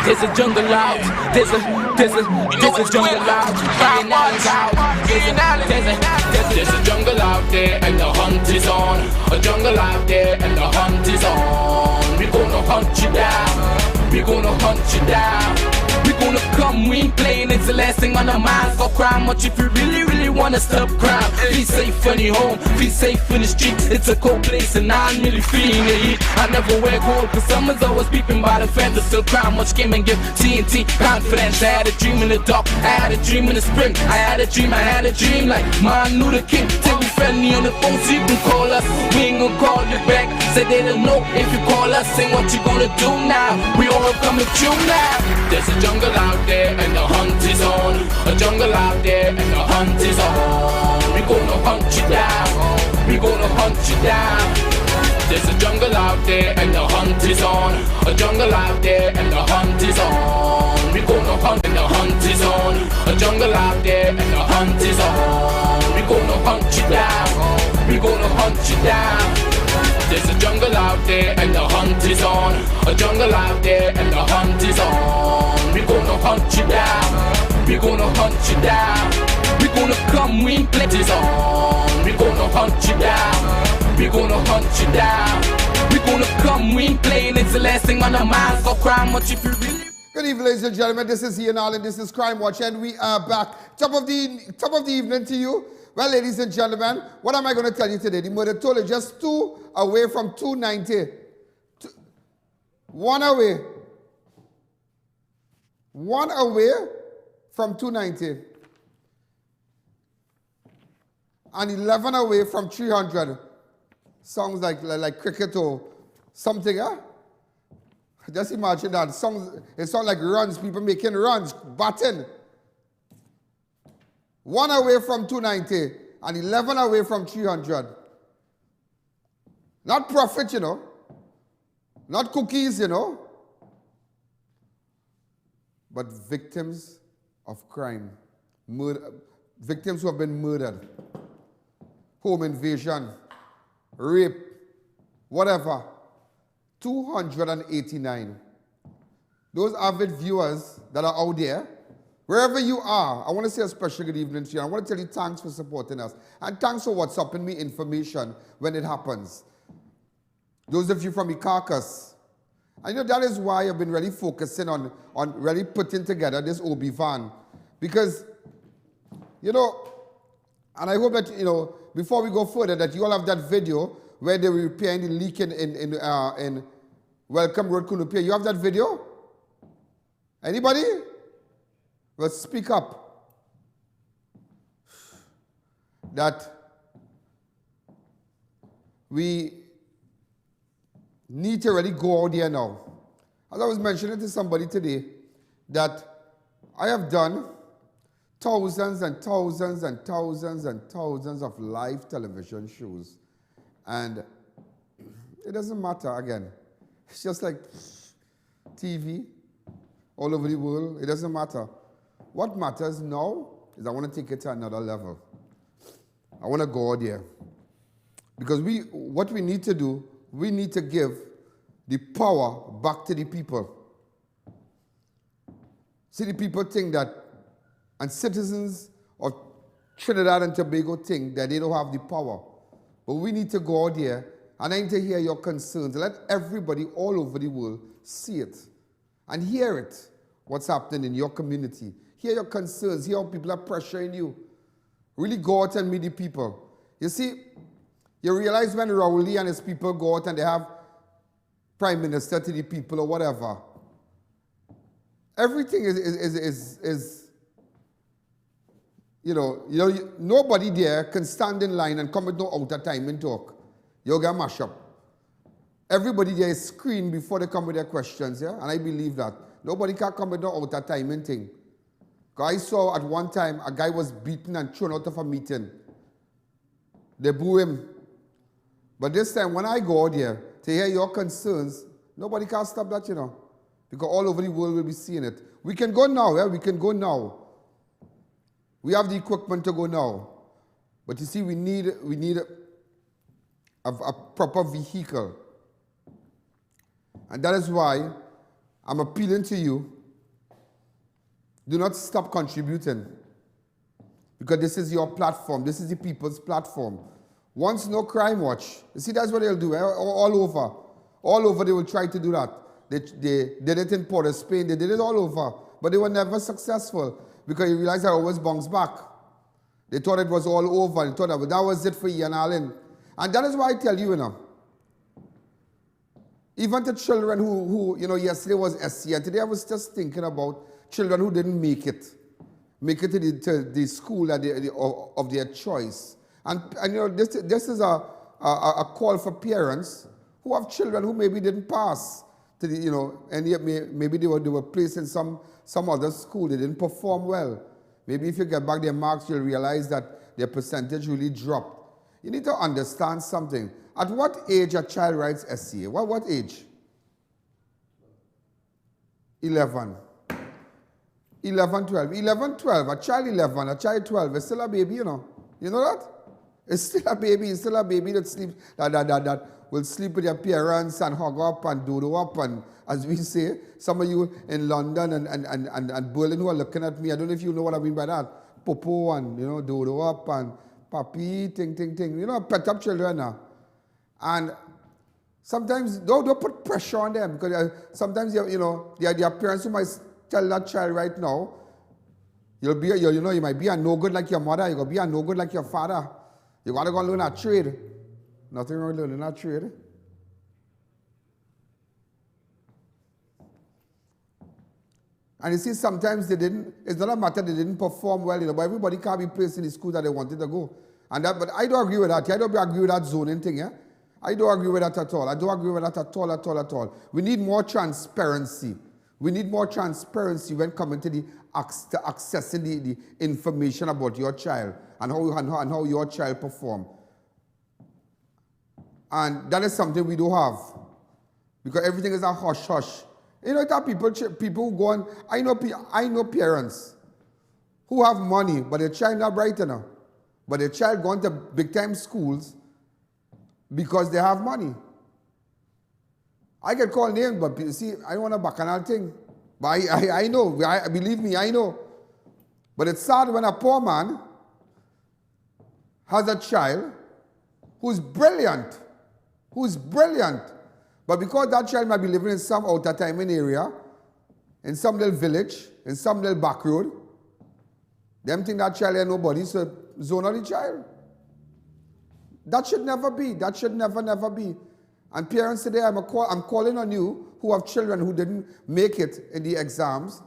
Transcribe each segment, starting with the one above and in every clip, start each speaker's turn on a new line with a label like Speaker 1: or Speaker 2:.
Speaker 1: There's a jungle out. There's a jungle out. There's a jungle out there and the hunt is on. A jungle out there and the hunt is on. We gonna hunt you down. We gonna hunt you down. We gonna come, we ain't playing, it's the last thing on our minds. For crime, much if you really wanna stop crime. Be safe in your home, be safe in the street. It's a cold place and I'm really feeling the heat. I never wear gold, cause someone's always peeping by the fence. Still crime, much came and give TNT confidence. I had a dream in the dark, I had a dream in the spring. I had a dream like Martin Luther King. Take me friendly on the phone so you can call us. We ain't gonna call you back, say they don't know if you call us. Say what you gonna do now, we all coming through now. There's a jungle out there and the hunt is on. A jungle out there and the hunt is on. We gonna hunt you down. We gonna hunt you down. There's a jungle out there and the hunt is on. A jungle out there and the hunt is on. We gonna hunt and the hunt is on. A jungle out there and the hunt is on. We gonna hunt you down. We gonna hunt you down. There's a jungle out there and the hunt is on. A jungle out there and the hunt is on. We gonna hunt you down. We gonna hunt you down. We gonna come, we ain't playing is on. We gonna hunt you down. We gonna hunt you down. We gonna come, we ain't playing, it's the last thing on our minds. For crime, much if you really.
Speaker 2: Good evening, ladies and gentlemen. This is I.A.N and this is Crime Watch, and we are back. Top of the evening to you. Well, ladies and gentlemen, what am I going to tell you today? The murder toll is just 2 away from 290. 1 away. 1 away from 290. And 11 away from 300. Sounds like cricket or something, huh? Just imagine that. It sounds like runs, people making runs, batting. 1 away from 290 and 11 away from 300. Not profit, you know. Not cookies, you know. But victims of crime. Victims who have been murdered. Home invasion. Rape. Whatever. 289. Those avid viewers that are out there, wherever you are, I want to say a special good evening to you. I want to tell you thanks for supporting us. And thanks for WhatsApping me information when it happens. Those of you from Icacus. I know that is why I've been really focusing on really putting together this OB van. Because, you know, and I hope that, you know, before we go further, that you all have that video where they were repairing the leak in Welcome Road, Kunupia. You have that video? Anybody? Well, speak up. That we need to really go out there now. As I was mentioning to somebody today, that I have done thousands and thousands and thousands and thousands of live television shows. And it doesn't matter, again. It's just like TV all over the world. It doesn't matter. What matters now is I want to take it to another level. I want to go out there. Because what we need to do, we need to give the power back to the people. See, the people think that, and citizens of Trinidad and Tobago think that they don't have the power. But we need to go out there, and I need to hear your concerns. Let everybody all over the world see it and hear it, what's happening in your community. Hear your concerns, hear how people are pressuring you. Really go out and meet the people. You see, you realize when Rowley and his people go out and they have prime minister to the people or whatever, everything is you know, nobody there can stand in line and come with no outer time and talk. You'll get mashed up. Everybody there is screened before they come with their questions, yeah? And I believe that. Nobody can come with no outer time and thing. Because I saw at one time a guy was beaten and thrown out of a meeting. They boo him. But this time when I go out there to hear your concerns, nobody can stop that, you know. Because all over the world will be seeing it. We can go now, yeah? We can go now. We have the equipment to go now. But you see, we need a proper vehicle. And that is why I'm appealing to you Do not stop contributing. Because this is your platform. This is the people's platform. Once No Crime Watch, you see that's what they'll do, all over. All over they will try to do that. They did it in Port of Spain, they did it all over. But they were never successful because you realize that it always bounced back. They thought it was all over. They thought that was it for I.A.N. And that is why I tell you, even to children who yesterday was SC, and today I was just thinking about children who didn't make it to the school of their choice. And this is a call for parents who have children who maybe didn't pass to the, and yet maybe they were placed in some other school. They didn't perform well. Maybe if you get back their marks, you'll realize that their percentage really dropped. You need to understand something. At what age a child writes SCA? What age? 11. 11, 12. 11, 12. A child 11, a child 12 is still a baby, You know that? It's still a baby. It's still a baby that sleeps, that will sleep with their parents and hug up and dodo up. And as we say, some of you in London and Berlin who are looking at me, I don't know if you know what I mean by that. Popo and, dodo up and papi, ting. Pet up children now. And sometimes, don't put pressure on them because sometimes, there are parents who might tell that child right now, you might be a no good like your mother, you're going to be a no good like your father. You got to go and learn a trade. Nothing wrong with learning a trade. And you see, sometimes it's not a matter they didn't perform well, but everybody can't be placed in the school that they wanted to go. But I don't agree with that. I don't agree with that zoning thing, yeah? I don't agree with that at all. I don't agree with that at all. We need more transparency. We need more transparency when coming to accessing the information about your child and how your child perform. And that is something we do have. Because everything is a hush-hush. It's people who go on, I know parents who have money, but their child not bright enough. But their child going to big-time schools because they have money. I get called names, but you see, I don't want a bacchanal thing. But I know, believe me, I know. But it's sad when a poor man has a child who's brilliant, but because that child might be living in some outer timing area, in some little village, in some little back road, them think that child ain't nobody, so zone of the child. That should never be. That should never be. And parents today, I'm calling on you who have children who didn't make it in the exams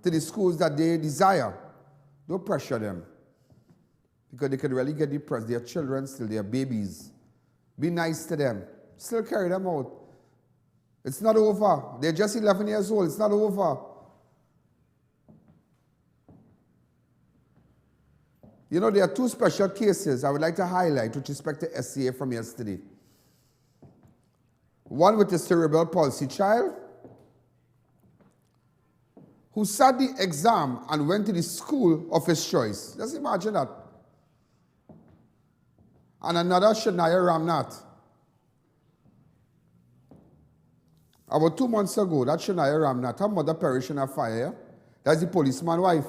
Speaker 2: to the schools that they desire. Don't pressure them. Because they could really get depressed. They're children still, they're babies. Be nice to them. Still carry them out. It's not over. They're just 11 years old. It's not over. There are two special cases I would like to highlight with respect to SCA from yesterday. One with a cerebral palsy child who sat the exam and went to the school of his choice. Just imagine that. And another, Shania Ramnath. About 2 months ago, that Shania Ramnath, her mother perished in a fire. That's the policeman's wife.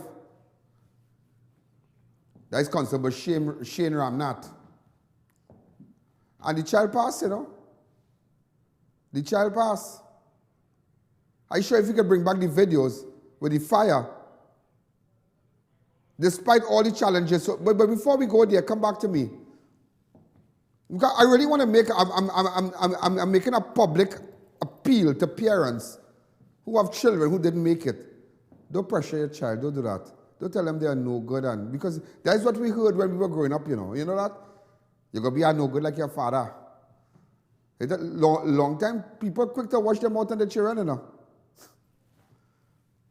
Speaker 2: That is Constable Shane Ramnath. And the child passed, The child passed. I'm sure if you could bring back the videos with the fire, despite all the challenges. But before we go there, come back to me. Because I really want to make, I'm making a public appeal to parents who have children who didn't make it. Don't pressure your child, don't do that. Don't tell them they are no good. Because that's what we heard when we were growing up, You know that? You're going to be a no good like your father. It's a long time, people quick to wash them out on the children,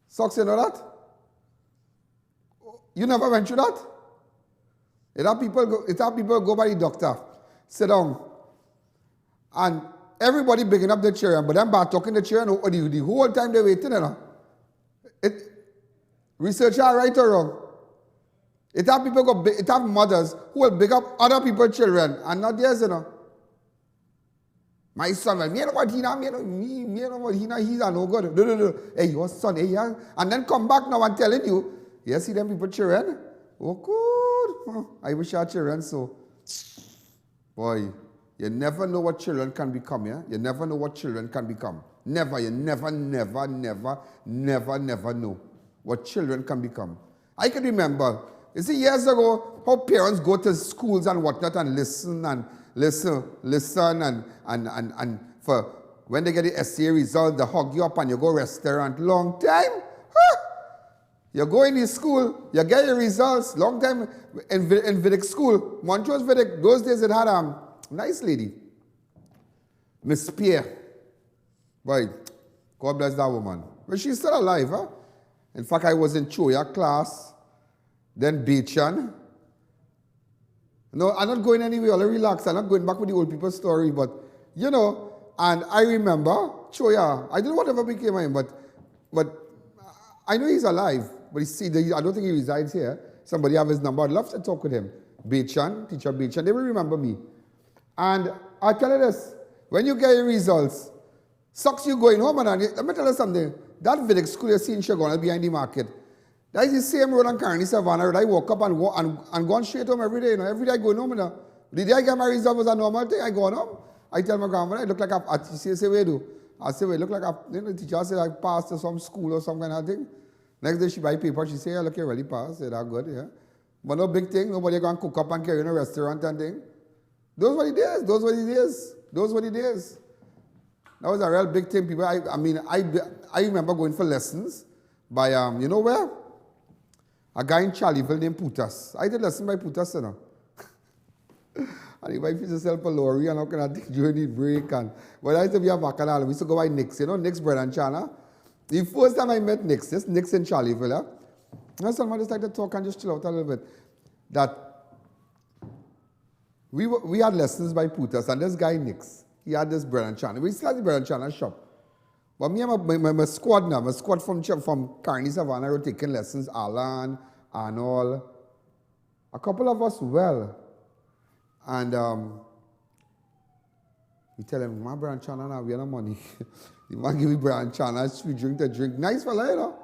Speaker 2: Socks, you know that? You never went through that? It have people go by the doctor, sit down, and everybody picking up the children, but them bad talking the children the whole time they're waiting, Research are right or wrong. It have mothers who will pick up other people's children and not theirs, My son, well, me know what he know, me know what he know, he's a no good. No. Hey, your son, hey, yeah. And then come back now and telling you, you see them people children? Oh, good. I wish I had children, so. Boy, you never know what children can become, yeah? You never know what children can become. Never, you never know what children can become. I can remember, you see, years ago, how parents go to schools and whatnot and listen and for when they get the essay result, they hug you up and you go restaurant. Long time, you go in the school, you get your results. Long time in Vedic school, Montrose Vedic, those days it had a nice lady, Miss Pierre. Boy, God bless that woman. But she's still alive, huh? In fact, I was in Choya class, then Beichan. No, I'm not going anywhere. I'll relax. I'm not going back with the old people story, but, you know, and I remember Choya. I don't know whatever became of him, but I know he's alive. But I don't think he resides here. Somebody have his number. I'd love to talk with him. Beichan, teacher Beichan, they will remember me. And I tell you this, when you get your results, sucks you going home, and let me tell you something. That Vedic school you see in Shagona behind the market, that is the same road on Carney Savannah road. I walk up and go straight home every day. You know, every day I go home. You know. The day I get my result was a normal thing. I go home. I tell my grandmother, I look like she say, where do? I say, wait, look like the teacher said I passed to some school or some kind of thing. Next day she buy paper. She say, look, you really passed. I say, that's good, yeah. But no big thing. Nobody going to cook up and carry in a restaurant and thing. Those were the days. That was a real big thing. People, I remember going for lessons by, you know where? A guy in Charlieville named Putas. I did lesson by Putas, you know. And he might himself a lorry and how can I take during the break. But I used to be a bacchanal. We used to go by Nick's, you know, Nick's bread and chana. The first time I met Nick's, this Nick's in Charlieville, yeah? And someone just like to talk and just chill out a little bit. That we had lessons by Putas, and this guy Nick's, he had this bread and chana. We still had the bread and chana shop. But me and my squad now, my squad from Carney Savannah were taking lessons, Alan, Arnold, a couple of us well. And we tell him, my bread and chana now, we have no money. The man give me bread and chana, sweet drink to drink. Nice fella, you know.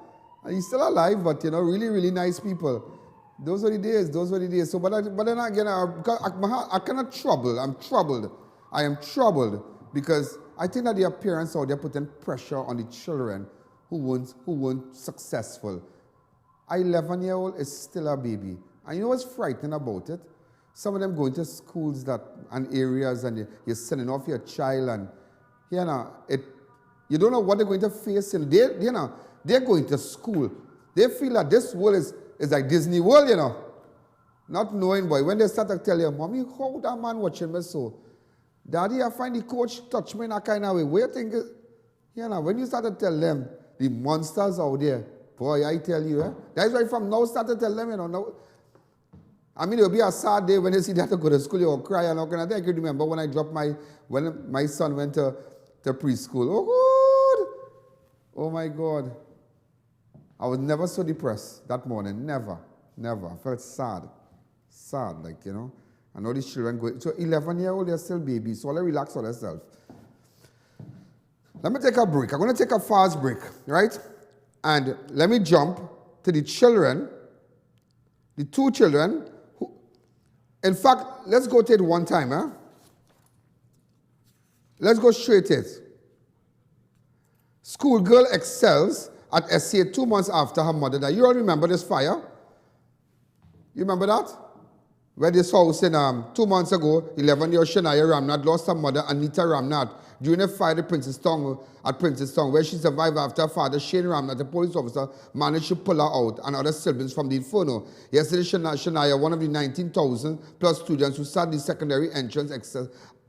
Speaker 2: And he's still alive, but, you know, really, really nice people. Those were the days, So, but then again, I cannot trouble. I'm troubled. I am troubled because I think that there are parents out there putting pressure on the children who weren't successful. An 11-year-old is still a baby. And you know what's frightening about it? Some of them going to schools and areas and you're sending off your child and, you know, you don't know what they're going to face. They're going to school. They feel that this world is like Disney World, you know. Not knowing, boy, when they start to tell you, Mommy, how that man watching me so? Daddy, I find the coach touch me in a kind of way. Where you think, you know, when you start to tell them the monsters out there, boy, I tell you, that's why from now start to tell them, you know, now, I mean, it'll be a sad day when you see that to go to school, you'll cry and all kind of thing. I can remember when when my son went to preschool. Oh, God. Oh, my God. I was never so depressed that morning. Never. I felt sad. Sad, like, you know. And all these children going. So 11-year-old, they're still babies. So let's relax on themselves. Let me take a break. I'm going to take a fast break, right? And let me jump to the children, the two children. In fact, let's go to it one time, huh? Let's go straight to it. Schoolgirl excels at SCA 2 months after her mother died. You all remember this fire? You remember that? Where this house in 2 months ago, 11-year-old Shania Ramnath lost her mother, Anita Ramnath, during a fire at Princestown, where she survived after her father, Shane Ramnath, a police officer, managed to pull her out and other siblings from the inferno. Yesterday, Shania, one of the 19,000 plus students who sat the secondary entrance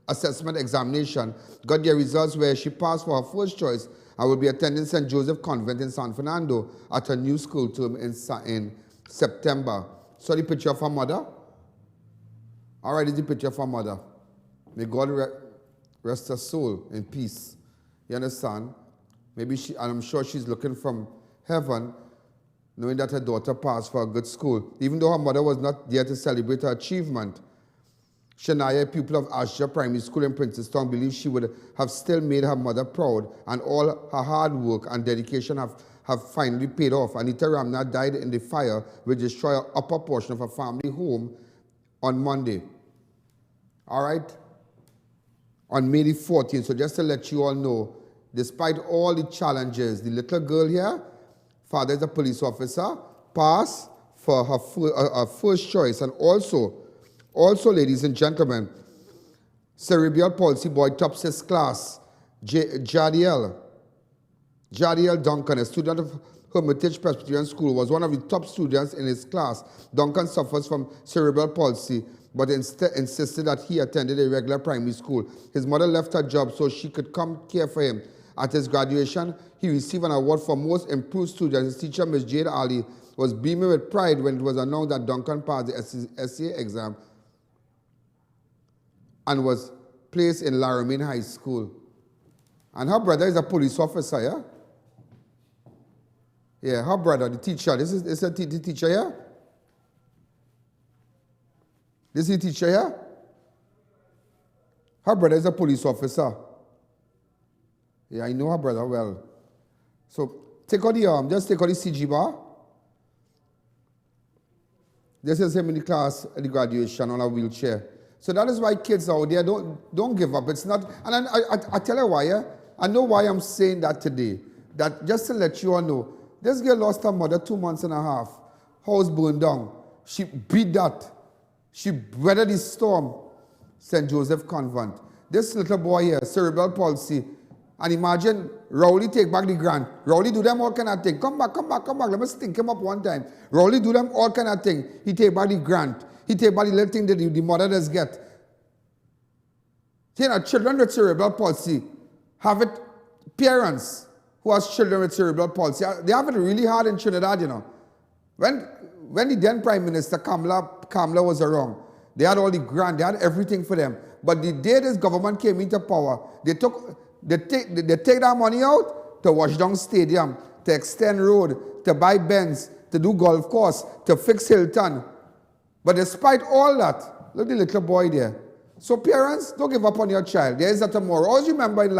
Speaker 2: assessment examination, got their results where she passed for her first choice and will be attending St. Joseph Convent in San Fernando at her new school term in September. Saw the picture of her mother? All right, is the picture of her mother. May God rest her soul in peace. You understand? Maybe and I'm sure she's looking from heaven, knowing that her daughter passed for a good school. Even though her mother was not there to celebrate her achievement, Shania, a pupil of Ashja Primary School in Princeton, believes she would have still made her mother proud, and all her hard work and dedication have finally paid off. Anita Ramnath died in the fire which destroyed an upper portion of her family home on Monday. All right? On May the 14th. So just to let you all know, despite all the challenges, the little girl here, father is a police officer, passed for her first choice, and also, ladies and gentlemen, cerebral palsy boy tops his class, Jadiel Duncan, a student of Hermitage Presbyterian School, was one of the top students in his class. Duncan suffers from cerebral palsy, but insisted that he attended a regular primary school. His mother left her job so she could come care for him. At his graduation, he received an award for most improved student. His teacher, Ms. Jade Ali, was beaming with pride when it was announced that Duncan passed the SCA exam and was placed in Laramie High School. And her brother is a police officer, yeah? Yeah, her brother, the teacher. This is the teacher here? This is the teacher here? Her brother is a police officer. Yeah, I know her brother well. So take out the arm, just take out the CG bar. This is him in the class at the graduation on a wheelchair. So that is why kids out there, don't give up. It's not, and I tell you why, yeah? I know why I'm saying that today. That just to let you all know, this girl lost her mother 2 months and a half. House burned down. She beat that. She weathered the storm. St. Joseph Convent. This little boy here, cerebral palsy. And imagine, Rowley take back the grant. Rowley do them all kind of thing. Come back. Let me stink him up one time. Rowley do them all kind of thing. He take back the grant. He take back the little thing that the mother does get. You know, children with cerebral palsy have it, parents who has children with cerebral palsy, they have it really hard in Trinidad, you know. When the then Prime Minister Kamla was around, they had all the grant, they had everything for them. But the day this government came into power, they take that money out to wash down stadium, to extend road, to buy Benz, to do golf course, to fix Hilton. But despite all that, look at the little boy there. So parents, don't give up on your child. There is a tomorrow. Always remember in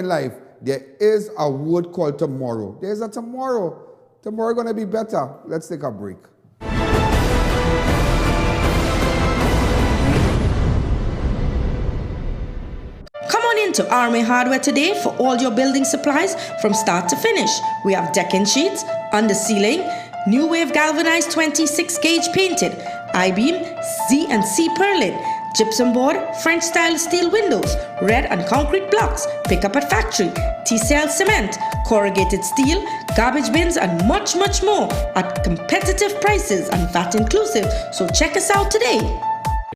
Speaker 2: life, there is a word called tomorrow. There is a tomorrow. Tomorrow going to be better. Let's take a break.
Speaker 3: Come on into Army Hardware today for all your building supplies from start to finish. We have decking sheets, under ceiling, new wave galvanized 26 gauge painted, I-beam, Z and C purlin, gypsum board, French style steel windows, red and concrete blocks, pick up at factory, T-cell cement, corrugated steel, garbage bins and much more at competitive prices and VAT inclusive. So check us out today.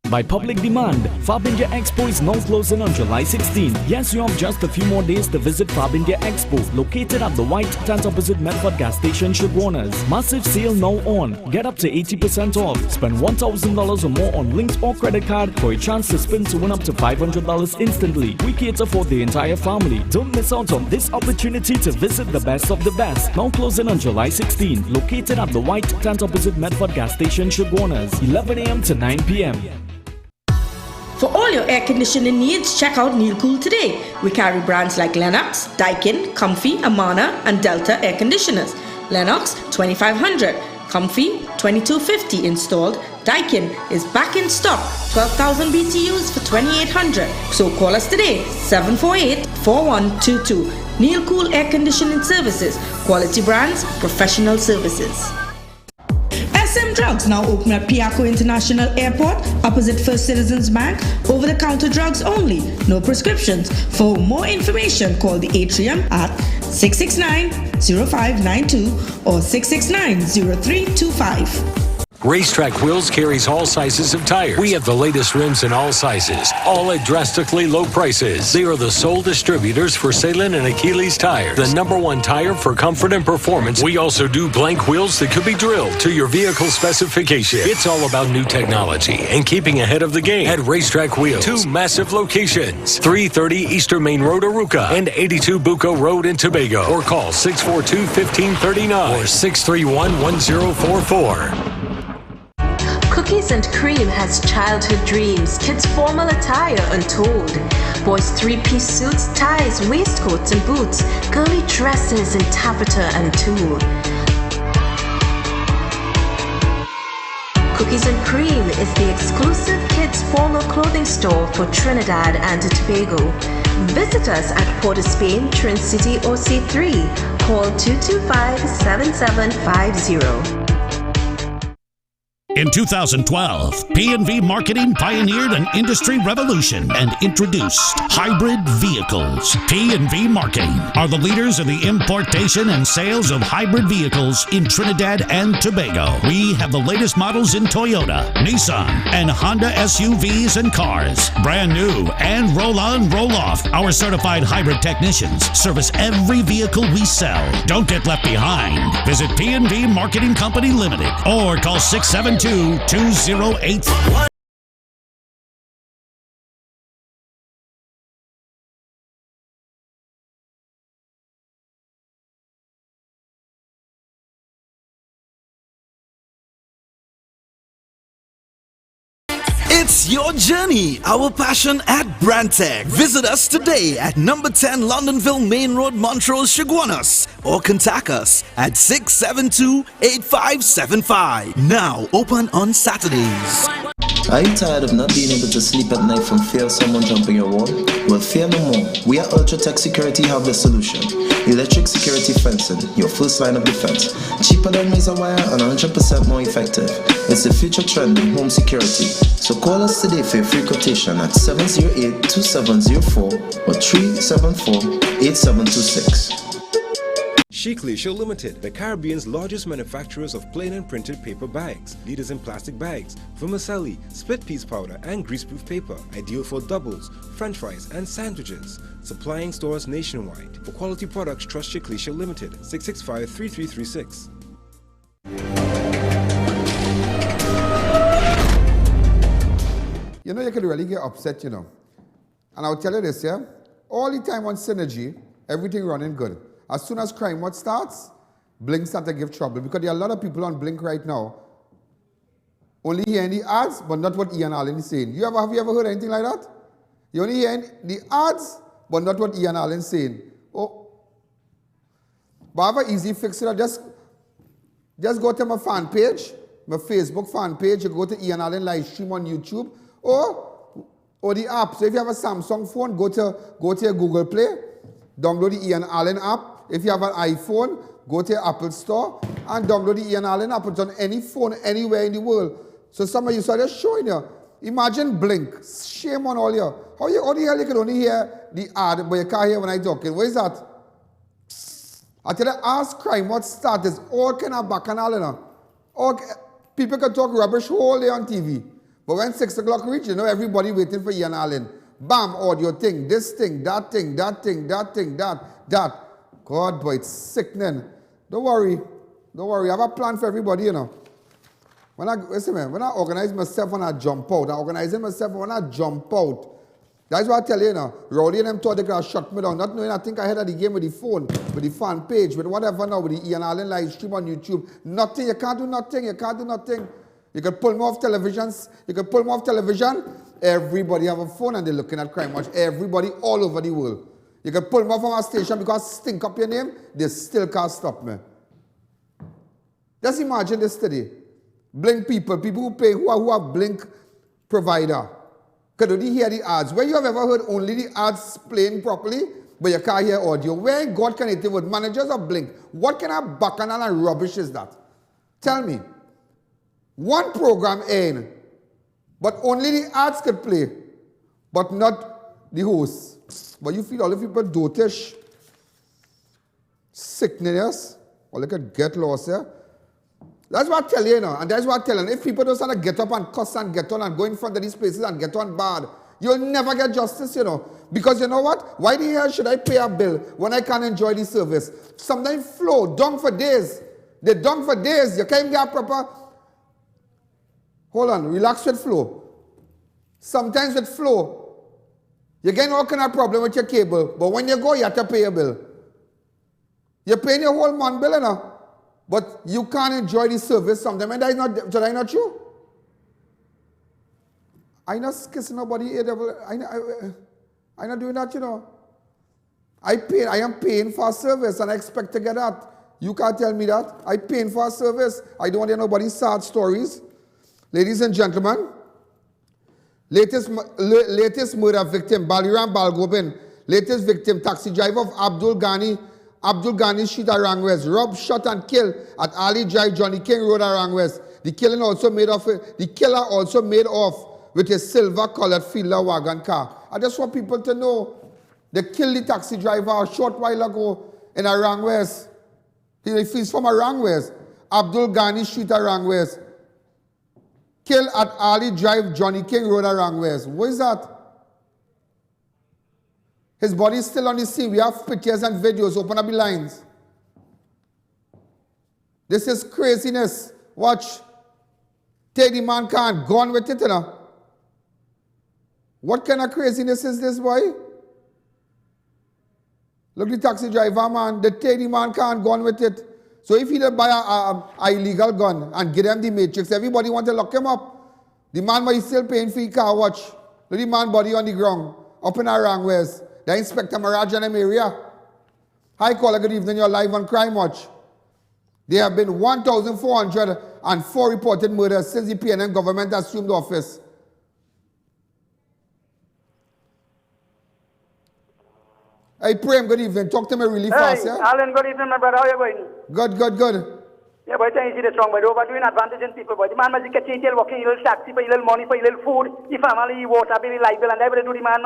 Speaker 4: By public demand, Fab India Expo is now closing on July 16. Yes, you have just a few more days to visit Fab India Expo, located at the White Tent opposite Medford gas station, Shibwanas. Massive sale now on. Get up to 80% off. Spend $1,000 or more on links or credit card for a chance to spin to win up to $500 instantly. We cater for the entire family. Don't miss out on this opportunity to visit the best of the best. Now closing on July 16, located at the White Tent opposite Medford gas station, Shibwanas, 11 a.m. to 9 p.m.
Speaker 3: For all your air conditioning needs, check out Neil Cool today. We carry brands like Lennox, Daikin, Comfy, Amana, and Delta air conditioners. Lennox 2500, Comfy 2250 installed. Daikin is back in stock, 12,000 BTUs for 2800. So call us today, 748-4122. Neil Cool Air Conditioning Services, quality brands, professional services. SM Drugs now open at Piaco International Airport, opposite First Citizens Bank. Over-the-counter drugs only, no prescriptions. For more information, call the atrium at 669-0592 or 669-0325.
Speaker 5: Racetrack Wheels carries all sizes of tires. We have the latest rims in all sizes, all at drastically low prices. They are the sole distributors for Salem and Achilles tires, the #1 tire for comfort and performance. We also do blank wheels that could be drilled to your vehicle specification. It's all about new technology and keeping ahead of the game at Racetrack Wheels. 2 massive locations, 330 Eastern Main Road, Arouca, and 82 Bucco Road in Tobago. Or call 642-1539 or 631-1044.
Speaker 6: Cookies and Cream has childhood dreams, kids' formal attire untold. Boys' three-piece suits, ties, waistcoats and boots, girly dresses in taffeta and tulle. Cookies and Cream is the exclusive kids' formal clothing store for Trinidad and Tobago. Visit us at Port of Spain, Trin City, OC3. Call 225-7750.
Speaker 7: In 2012, P&V Marketing pioneered an industry revolution and introduced hybrid vehicles. P&V Marketing are the leaders in the importation and sales of hybrid vehicles in Trinidad and Tobago. We have the latest models in Toyota, Nissan, and Honda SUVs and cars. Brand new and roll-on, roll-off. Our certified hybrid technicians service every vehicle we sell. Don't get left behind. Visit P&V Marketing Company Limited or call 672-2081.
Speaker 8: It's your journey, our passion at Brandtech. Visit us today at number 10 Londonville Main Road, Montrose, Chaguanas, or contact us at 672-8575. Now open on Saturdays.
Speaker 9: Are you tired of not being able to sleep at night from fear of someone jumping your wall? Well, fear no more. We at Ultratech Security have the solution. Electric security fencing, your first line of defense. Cheaper than razor wire and 100% more effective. It's the future trend in home security. So call us today for a free quotation at 708-2704 or 374-8726.
Speaker 10: Escalation Limited, the Caribbean's largest manufacturers of plain and printed paper bags, leaders in plastic bags, vermicelli, split piece powder, and greaseproof paper, ideal for doubles, french fries, and sandwiches. Supplying stores nationwide. For quality products, trust Escalation Limited, 665-3336.
Speaker 2: You know, you can really get upset, you know. And I'll tell you this, yeah? All the time on Synergy, everything running good. As soon as crime watch starts, Blink start to give trouble. Because there are a lot of people on Blink right now only hearing the ads, but not what I.A.N is saying. Have you ever heard anything like that? You only hear the ads, but not what I.A.N is saying. Oh. But I have an easy fix to that. Just go to my fan page, my Facebook fan page. You go to I.A.N live stream on YouTube. Or the app. So if you have a Samsung phone, go to your Google Play, download the I.A.N app. If you have an iPhone, go to your Apple Store and download the I.A.N app. It's on any phone, anywhere in the world. So some of you started showing you. Imagine Blink. Shame on all you. How the hell you can only hear the ad, but you can't hear when I'm talking? What is that? I tell you, ask crime, what start is all kind of bacchanal, you know. People can talk rubbish whole day on TV. But when 6 o'clock reach, you know, everybody waiting for I.A.N. Bam, audio thing, this thing, that thing, that thing, that thing, that. God, boy, it's sickening. Don't worry. I have a plan for everybody, you know. When I organize myself when I jump out, That's what I tell you, you know. Rowdy and them thought they could shut me down. Not knowing I think I had at the game with the phone, with the fan page, with whatever now, with the I.A.N live stream on YouTube. Nothing. You can't do nothing. You can pull me off televisions. Everybody have a phone and they're looking at Crime Watch. Everybody all over the world. You can pull me off from our station because stink up your name, they still can't stop me. Just imagine this today. Blink people who pay, who have Blink provider. Can only hear the ads. Where you have ever heard only the ads playing properly, but you can't hear audio? Where in God can it with managers of Blink? What kind of bacchanal and rubbish is that? Tell me. One program in, but only the ads could play, but not the host. But you feel all the people dotish, sickness, or look at get lost here. That's what I tell you, and that's what I tell you. If people don't start to get up and cuss and get on and go in front of these places and get on bad, you'll never get justice, you know. Because you know what? Why the hell should I pay a bill when I can't enjoy the service? Sometimes flow, down for days. They're down for days. You can't get proper. Hold on, relax with flow. Sometimes with flow, you get all kind of problem with your cable, but when you go, you have to pay a bill. You're paying your whole month bill, you know, but you can't enjoy the service sometimes, and that is not true. I'm not kissing nobody. I'm not doing that, you know. I am paying for a service and I expect to get that. You can't tell me that. I'm paying for a service. I don't want to hear nobody's sad stories. Ladies and gentlemen, latest murder victim, BALIRAM BALGOBIN. Latest victim, taxi driver of Abdul Ghani Street, ARANGUEZ, robbed, shot and killed at Ali Drive, Johnny King Road, ARANGUEZ. The killer also made off with his silver-colored Fielder wagon car. I just want people to know, they killed the taxi driver a short while ago in ARANGUEZ. He's from ARANGUEZ. Abdul Ghani Street, ARANGUEZ. Killed at Ali Drive, Johnny King Road, ARANGUEZ. What is that? His body is still on the scene. We have pictures and videos. Open up the lines. This is craziness. Watch. Take the man can gone with it, you know. What kind of craziness is this, boy? Look, the taxi driver, man. They take the man can gone with it. So if he did buy a illegal gun and give them the matrix, everybody want to lock him up. The man might still paying for the car. Watch. Look, the man body on the ground. Up in ARANGUEZ. The Inspector Mirage in the area. Hi, caller, good evening. You're live on Crime Watch. There have been 1,404 reported murders since the PNM government assumed office. Hey, Prem, good evening. Talk to me really fast, yeah?
Speaker 11: Alan, good evening, my brother. How are you going?
Speaker 2: Good.
Speaker 11: Yeah, but I see the strong, but overdoing advantage in people. But the man must get change, working, little taxi, for little money, for little food, the family, water, bill, light bill, and everything to the man.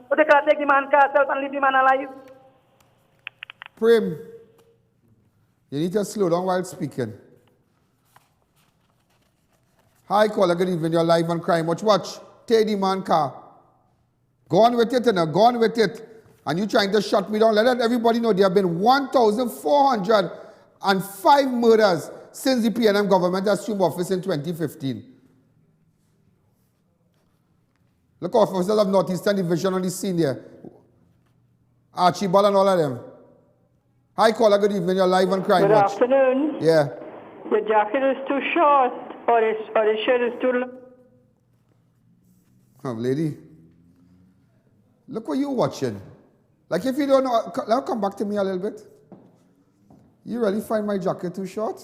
Speaker 11: But they can't take the man car self and leave the man alive.
Speaker 2: Prem, you need to slow down while speaking. Hi, caller, good evening. You're live on Crime Watch. Watch. Take the man car. Go on with it, go on with it. And you trying to shut me down. Let everybody know there have been 1,405 murders since the PNM government assumed office in 2015. Look, officers of Northeastern Division on the scene there. Archibald and all of them. Hi, caller, good evening. You're live on Crime Watch.
Speaker 12: Good afternoon.
Speaker 2: Yeah.
Speaker 12: The jacket is too short or the shirt is too long.
Speaker 2: Oh, lady. Look what you're watching. Like if you don't know, come back to me a little bit. You really find my jacket too short?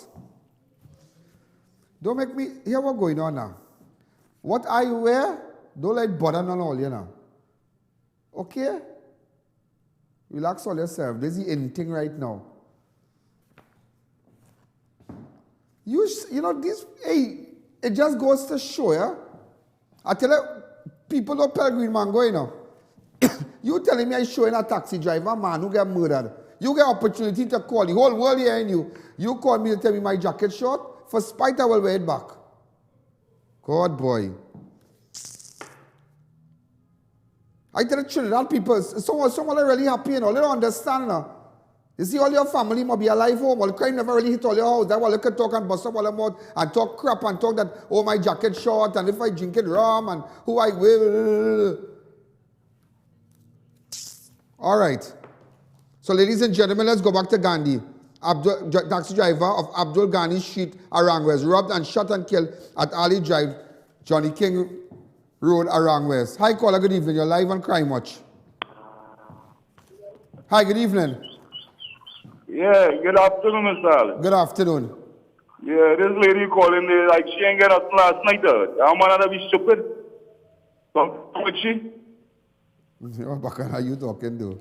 Speaker 2: Don't make me, hear what's going on now. What I wear, don't let bother on all, you know. Okay? Relax all yourself. There's the in thing right now. You know, this, hey, it just goes to show, yeah? I tell you, people don't pelgrim mango, you know. You telling me I'm showing a taxi driver, man, who get murdered. You get opportunity to call. The whole world hearing you. You call me to tell me my jacket short. For spite, I will wear it back. God, boy. I tell the Trinidad people, some are really happy, you know. They don't understand, you know. You see, all your family must be alive home. All crime never really hit all your house. That's why you can talk and bust up all the mouth and talk crap and talk that, oh, my jacket short and if I drink it rum and who I will. All right. So, ladies and gentlemen, let's go back to Gandhi. Taxi driver of Abdul Ghani Street, ARANGUEZ, robbed and shot and killed at Ali Drive, Johnny King Road, ARANGUEZ. Hi, caller, good evening. You're live on Crime Watch. Hi, good evening.
Speaker 13: Yeah, good afternoon, Mr. Allen.
Speaker 2: Good afternoon.
Speaker 13: Yeah, this lady calling me like she ain't get us last night. How man to be stupid? Something with she?
Speaker 2: What bacana are you talking to?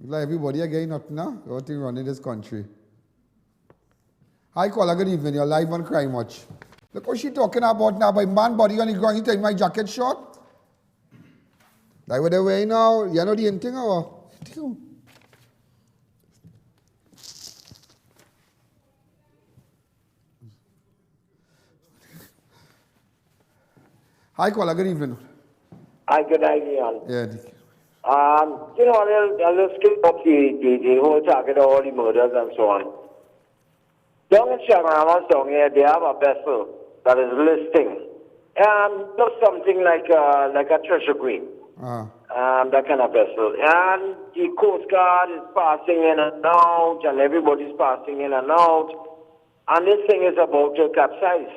Speaker 2: Like everybody again not now? Everything wrong in this country. Hi, caller, good evening. You're live on Crime Watch. Look what she talking about now. By man body on the ground, you take my jacket short? Like what they wearing now? You know the end thing or? Hi, caller, good evening.
Speaker 14: Hi, good evening.
Speaker 2: Yeah.
Speaker 14: You know, I'll skip up the whole target of all the murders and so on. Down in Shagamamas down here, they have a vessel that is listing. Just something like a treasure green. That kind of vessel. And the Coast Guard is passing in and out, and everybody's passing in and out. And this thing is about to capsize.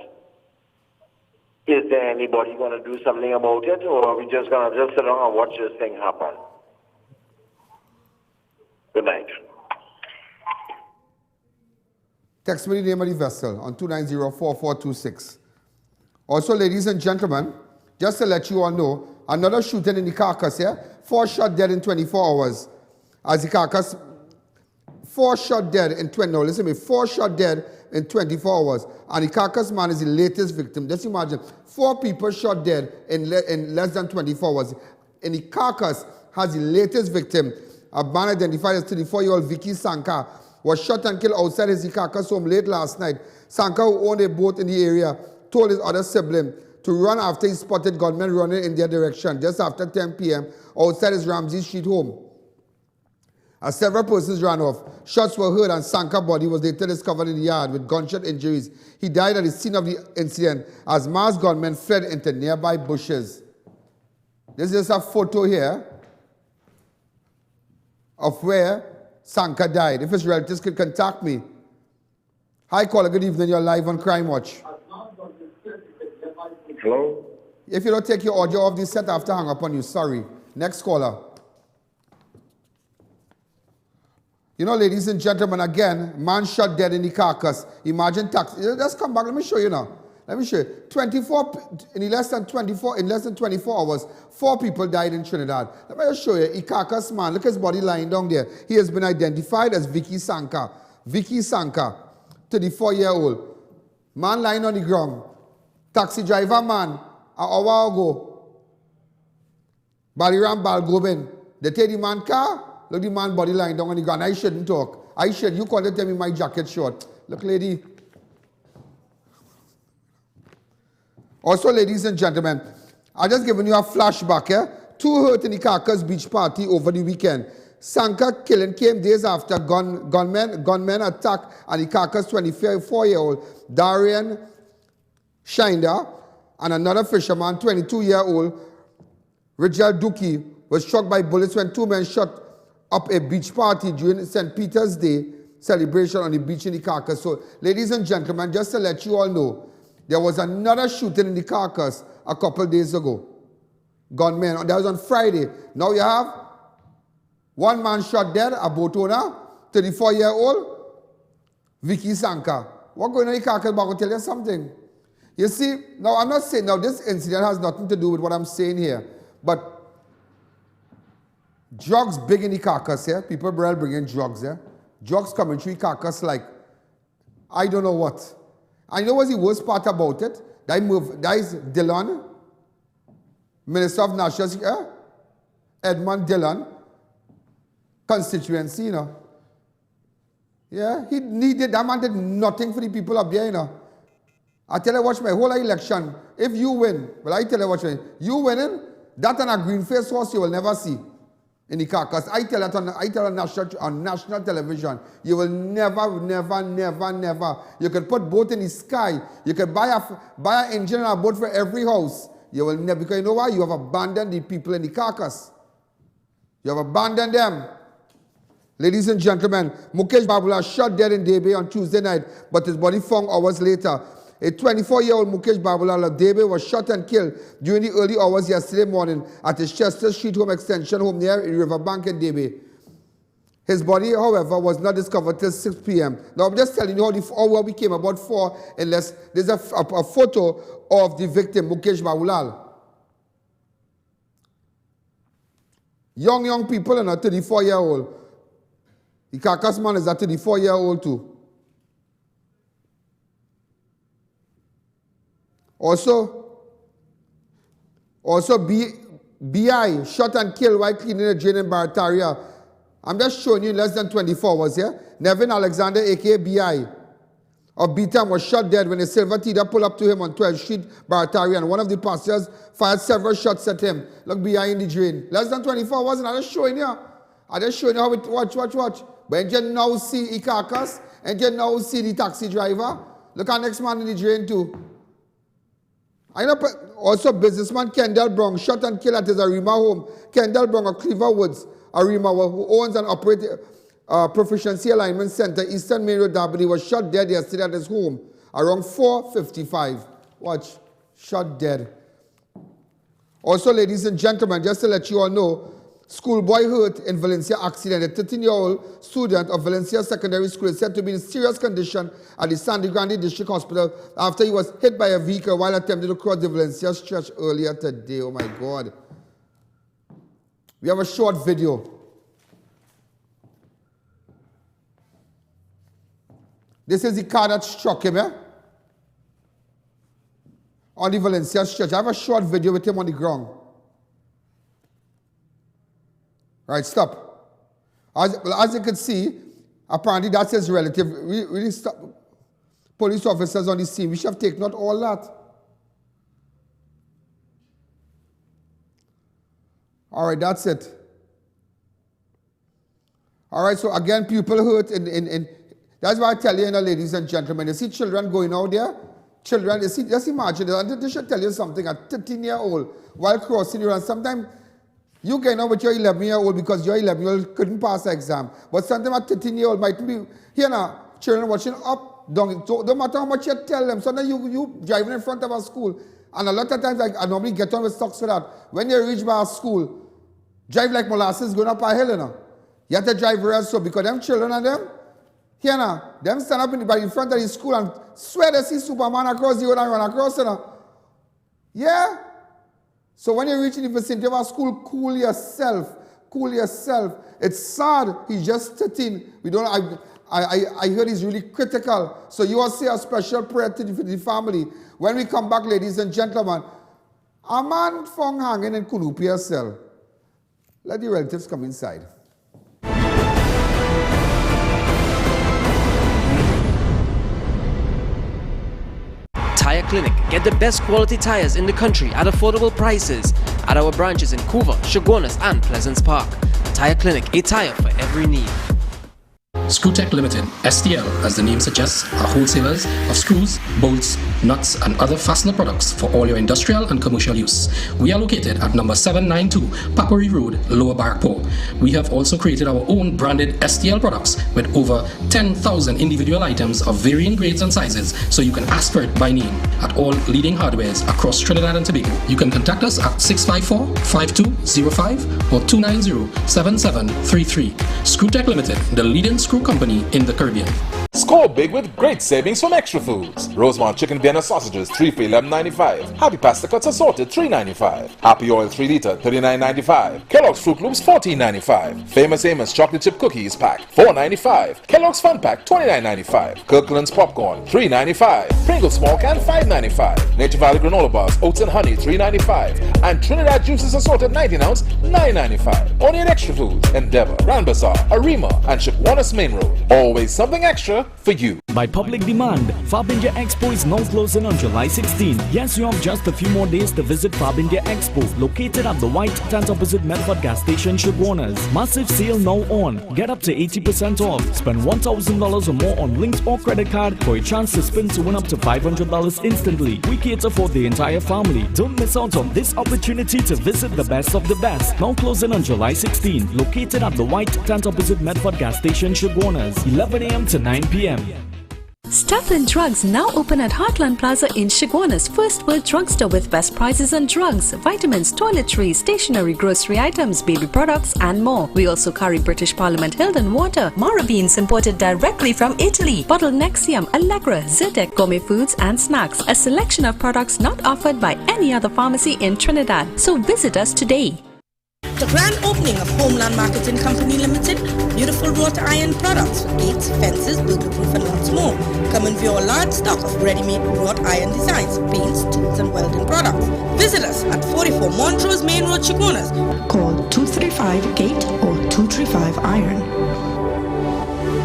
Speaker 14: Is there anybody going to do something about it, or are we just going to just sit down and watch this thing happen? Good night.
Speaker 2: Text me the name of the vessel on 290-4426. Also, ladies and gentlemen, just to let you all know, another shooting in the carcass here, 4 shot dead in 24 hours. As the carcass, 4 shot dead in 20, no, listen to me, 4 shot dead in 24 hours. And the carcass man is the latest victim. Just imagine, 4 people shot dead in less than 24 hours. And the carcass has the latest victim, a man identified as 34-year-old Vicky Sanka, was shot and killed outside his carcass home late last night. Sanka, who owned a boat in the area, told his other sibling to run after he spotted gunmen running in their direction just after 10 p.m. outside his Ramsey Street home. As several persons ran off, shots were heard and Sanka's body was later discovered in the yard with gunshot injuries. He died at the scene of the incident as masked gunmen fled into nearby bushes. This is a photo here of where Sanka died. If his relatives could contact me. Hi, caller. Good evening. You're live on Crime Watch.
Speaker 14: Hello?
Speaker 2: If you don't take your audio off the set, I have to hang up on you. Sorry. Next caller. You know, ladies and gentlemen, again, man shot dead in the carcass. Imagine taxi. Let's come back. Let me show you now. Let me show you. In less than 24 hours, 4 people died in Trinidad. Let me just show you. A carcass man. Look at his body lying down there. He has been identified as Vicky Sanka. Vicky Sanka, 34-year-old. Man lying on the ground. Taxi driver man, an hour ago. BALIRAM, BALGOBIN. They take the man car. Look, the man body lying down on the ground. I shouldn't talk. I should. You can't tell me my jacket short. Look, lady. Also, ladies and gentlemen, I just given you a flashback here. 2 hurt in the Carcass Beach party over the weekend. Sanka killing came days after gunmen attacked and the Carcass 24-year-old Darian Shinda and another fisherman, 22-year-old Rigel Duki, was struck by bullets when 2 men shot up a beach party during St. Peter's Day celebration on the beach in the Carcass. So, ladies and gentlemen, just to let you all know, there was another shooting in the Carcass a couple days ago. Gunmen. That was on Friday. Now you have 1 man shot dead, a boat owner, 34-year-old, Vicky Sanka. What going on in the Carcass? I'm going to tell you something. You see, now I'm not saying, now this incident has nothing to do with what I'm saying here, but drugs big in the Carcass here. People bringing drugs here. Drugs coming through the Carcass like, I don't know what. And you know what's the worst part about it? That is Dillon, Minister of National Security, Edmund Dillon, constituency, you know. Yeah, that man did nothing for the people up there, you know. I tell you, watch my whole election. If you win, well, I tell you, watch me. You winning, that and a green face horse you will never see in the Carcass. I tell that on national television. You will never. You can put boat in the sky. You can buy an engine and a boat for every house. You will never, because you know why? You have abandoned the people in the Carcass. You have abandoned them. Ladies and gentlemen, Mukesh Babula shot dead in Debe on Tuesday night, but his body found hours later. A 24-year-old Mukesh Babula of Debe was shot and killed during the early hours yesterday morning at his Chester Street home extension home near Riverbank in Debe. His body, however, was not discovered till 6 p.m. Now, I'm just telling you how the hour became about 4 unless there's a photo of the victim, Mukesh Babulal. Young people and a 34-year-old. The Carcass man is a 34-year-old too. Also B.I. shot and killed while cleaning a drain in Barataria. I'm just showing you less than 24 hours here. Nevin Alexander, a.k.a. B.I. of Beatham, was shot dead when a silver Tida pulled up to him on 12th Street, Barataria, and one of the passengers fired several shots at him. Look, B.I. in the drain. Less than 24 hours, and I'm just showing you. I'm just showing you how it, watch. But you now see the Carcass, and you now see the taxi driver. Look at next man in the drain too. I know also businessman Kendall Brown shot and killed at his Arima home. Kendall Brown of Cleaver Woods, Arima, who owns and operates Proficiency Alignment Center, Eastern Main Road, Derby, was shot dead yesterday at his home around 4:55. Watch. Shot dead. Also, ladies and gentlemen, just to let you all know, schoolboy hurt in Valencia accident. A 13-year-old student of Valencia Secondary School is said to be in serious condition at the Sandy Grande District Hospital after he was hit by a vehicle while attempting to cross the Valencia stretch earlier today. Oh my God. We have a short video. This is the car that struck him, on the Valencia stretch. I have a short video with him on the ground. Right, stop. As you can see, apparently that's his relative. Really stop. Police officers on the scene. We should have taken out all that. All right, that's it. All right, so again, people hurt in that's why I tell you, ladies and gentlemen, you see children going out there, children, you see, just imagine, they should tell you something, a 13-year-old, while crossing the road, sometimes you get out with your 11-year-old because your 11-year-old couldn't pass the exam, but sometimes a 13-year-old might be, here now, children watching up, down, so no matter how much you tell them, sometimes you driving in front of a school, and a lot of times, I normally get on with stocks for that, when you reach by a school, drive like molasses going up a hill, you have to drive real slow, because them children and them, here now, them stand up in front of the school and swear they see Superman across the road and run across, Yeah? So when you reach in the vicinity of a school, cool yourself. Cool yourself. It's sad. He's just 13. I heard he's really critical. So you will say a special prayer to the family. When we come back, ladies and gentlemen, a man found hanging in Kunupia cell. Let the relatives come inside.
Speaker 15: Tire Clinic. Get the best quality tires in the country at affordable prices at our branches in Couva, Chaguanas and Pleasance Park. Tire Clinic, a tire for every need.
Speaker 16: Screwtech Limited, STL, as the name suggests, are wholesalers of screws, bolts, nuts and other fastener products for all your industrial and commercial use. We are located at number 792 Papuri Road, Lower Barrackpore. We have also created our own branded STL products with over 10,000 individual items of varying grades and sizes, so you can ask for it by name at all leading hardwares across Trinidad and Tobago. You can contact us at 654-5205 or 290-7733. Screwtech Limited, the leading screw company in the Caribbean.
Speaker 17: Score big with great savings from Extra Foods. Rosemont chicken Vienna sausages 3 for $11.95. Happy pasta cuts assorted $3.95. Happy oil 3 liter $39.95. Kellogg's Fruit Loops $14.95. Famous Amos chocolate chip cookies pack $4.95. Kellogg's Fun Pack $29.95. Kirkland's popcorn $3.95. Pringles small can $5.95. Nature Valley granola bars, oats and honey $3.95. And Trinidad juices assorted 19 ounce $9.95. Only at Extra Foods, Endeavour, Grand Bazaar, Arima, and Chaguanas Main Road. Always something extra for you.
Speaker 4: By public demand, Farbinja Expo is now closing on July 16. Yes, you have just a few more days to visit Farbinja Expo, located at the white tent opposite Medford gas station, Chaguanas. Massive sale now on. Get up to 80% off. Spend $1,000 or more on links or credit card for a chance to spin to win up to $500 instantly. We cater for the entire family. Don't miss out on this opportunity to visit the best of the best. Now closing on July 16, located at the white tent opposite Medford gas station, Chaguanas, 11 a.m. to 9 p.m.
Speaker 18: Stuff and Drugs now open at Heartland Plaza in Chaguanas, first world drugstore with best prices on drugs, vitamins, toiletries, stationery, grocery items, baby products and more. We also carry British Parliament Hilden water, Mara beans imported directly from Italy, bottled Nexium, Allegra, Zyrtec, gourmet foods and snacks, a selection of products not offered by any other pharmacy in Trinidad. So visit us today.
Speaker 3: The grand opening of Homeland Marketing Company Limited, beautiful wrought iron products for gates, fences, burglar-proof and lots more. Come and view our large stock of ready-made wrought iron designs, paints, tools and welding products. Visit us at 44 Montrose Main Road, Chaguanas. Call 235-GATE or 235-IRON.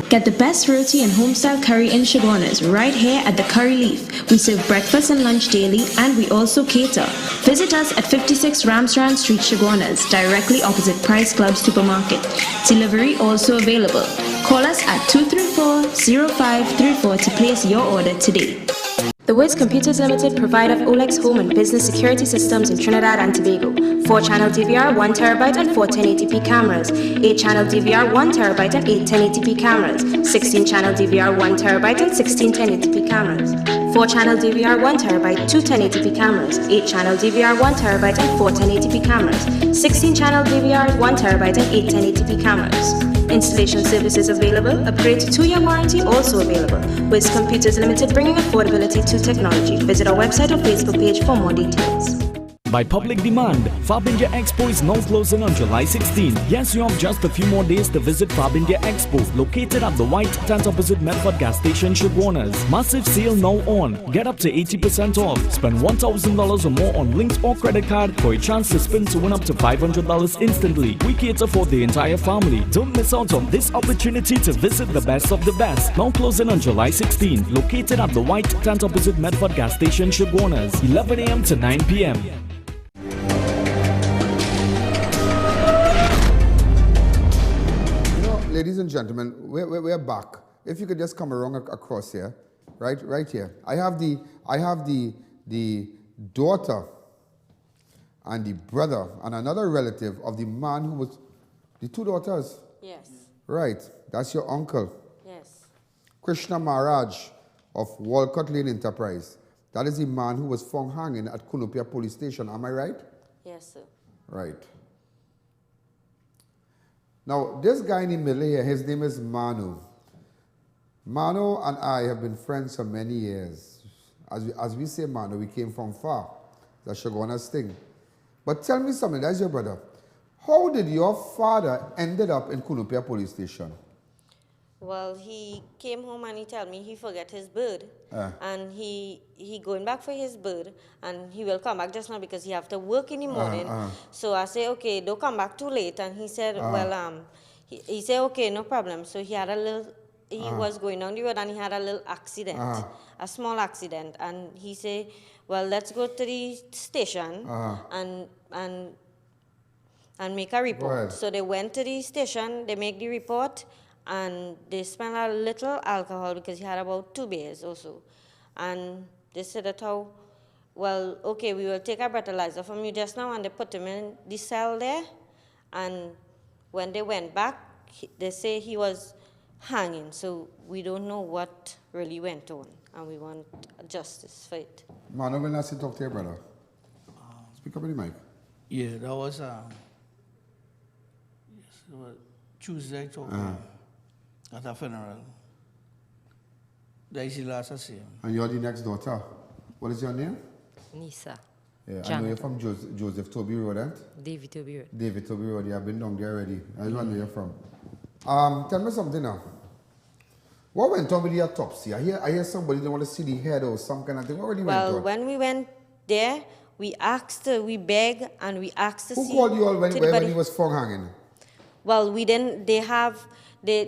Speaker 3: Get the best roti and home-style curry in Chaguanas right here at the Curry Leaf. We serve breakfast and lunch daily and we also cater. Visit us at 56 Ramsran Street, Chaguanas, directly opposite Price Club Supermarket. Delivery also available. Call us at 234-0534 to place your order today. The Wiz Computers Limited, provider of OLEX home and business security systems in Trinidad and Tobago. 4-channel DVR, 1TB and 4 1080p cameras. 8-channel DVR, 1TB and 8 1080p cameras. 16-channel DVR, 1TB and 16 1080p cameras. 4-channel DVR, 1TB, 2 1080p cameras. 8-channel DVR, 1TB and 4 1080p cameras. 16-channel DVR, 1TB and 8 1080p cameras. Installation services available. Upgrade to 2-year warranty also available. Wiz Computers Limited, bringing affordability to technology. Visit our website or Facebook page for more details.
Speaker 4: By public demand, Farbinja Expo is now closing on July 16. Yes, you have just a few more days to visit Farbinja Expo, located at the white tent opposite Medford gas station, Shiguanas. Massive sale now on. Get up to 80% off. Spend $1,000 or more on links or credit card for a chance to spin to win up to $500 instantly. We cater for the entire family. Don't miss out on this opportunity to visit the best of the best. Now closing on July 16, located at the white tent opposite Medford gas station, Shiguanas, 11 a.m. to 9 p.m.
Speaker 2: Ladies and gentlemen, we're back. If you could just come around across here, right here. I have the daughter and the brother and another relative of the man who was the two daughters.
Speaker 19: Yes.
Speaker 2: Right. That's your uncle.
Speaker 19: Yes.
Speaker 2: Krishna Maharaj of Walcott Lane Enterprise. That is the man who was found hanging at Kunupia Police Station. Am I right?
Speaker 19: Yes, sir.
Speaker 2: Right. Now, this guy in the middle here, his name is Manu. Manu and I have been friends for many years. As we say Manu, we came from far. That's Shiguanas thing. But tell me something, that's your brother. How did your father ended up in Kunupia Police Station?
Speaker 19: Well, he came home and he told me he forgot his bird. And he going back for his bird and he will come back just now because he have to work in the morning. So I say, okay, don't come back too late. And he said, well, he said, okay, no problem. So he had a little, he was going down the road and he had a little accident, a small accident. And he said, well, let's go to the station and make a report. So they went to the station, they make the report, and they smelled a little alcohol because he had about 2 beers also. And they said that how, well, okay, we will take a breathalyzer from you just now, and they put him in the cell there. And when they went back, they say he was hanging. So we don't know what really went on, and we want justice for it.
Speaker 2: Manu, when I sit talk to your brother, speak up in the mic.
Speaker 20: Yeah, that was Tuesday talking. At a funeral. That is the last I see him.
Speaker 2: And you're the next daughter. What is your name?
Speaker 21: Nisa.
Speaker 2: Yeah, I know you're from Joseph Toby Road, eh?
Speaker 21: David Toby Road.
Speaker 2: David Toby Road, yeah, I've been down there already. I know where you're from. Tell me something now. What went on with the autopsy? I hear somebody didn't want to see the head or some kind of thing. What really went on?
Speaker 19: Well, when we went there, we begged and we asked to see.
Speaker 2: Who called you all when he was found hanging?
Speaker 19: Well, we didn't,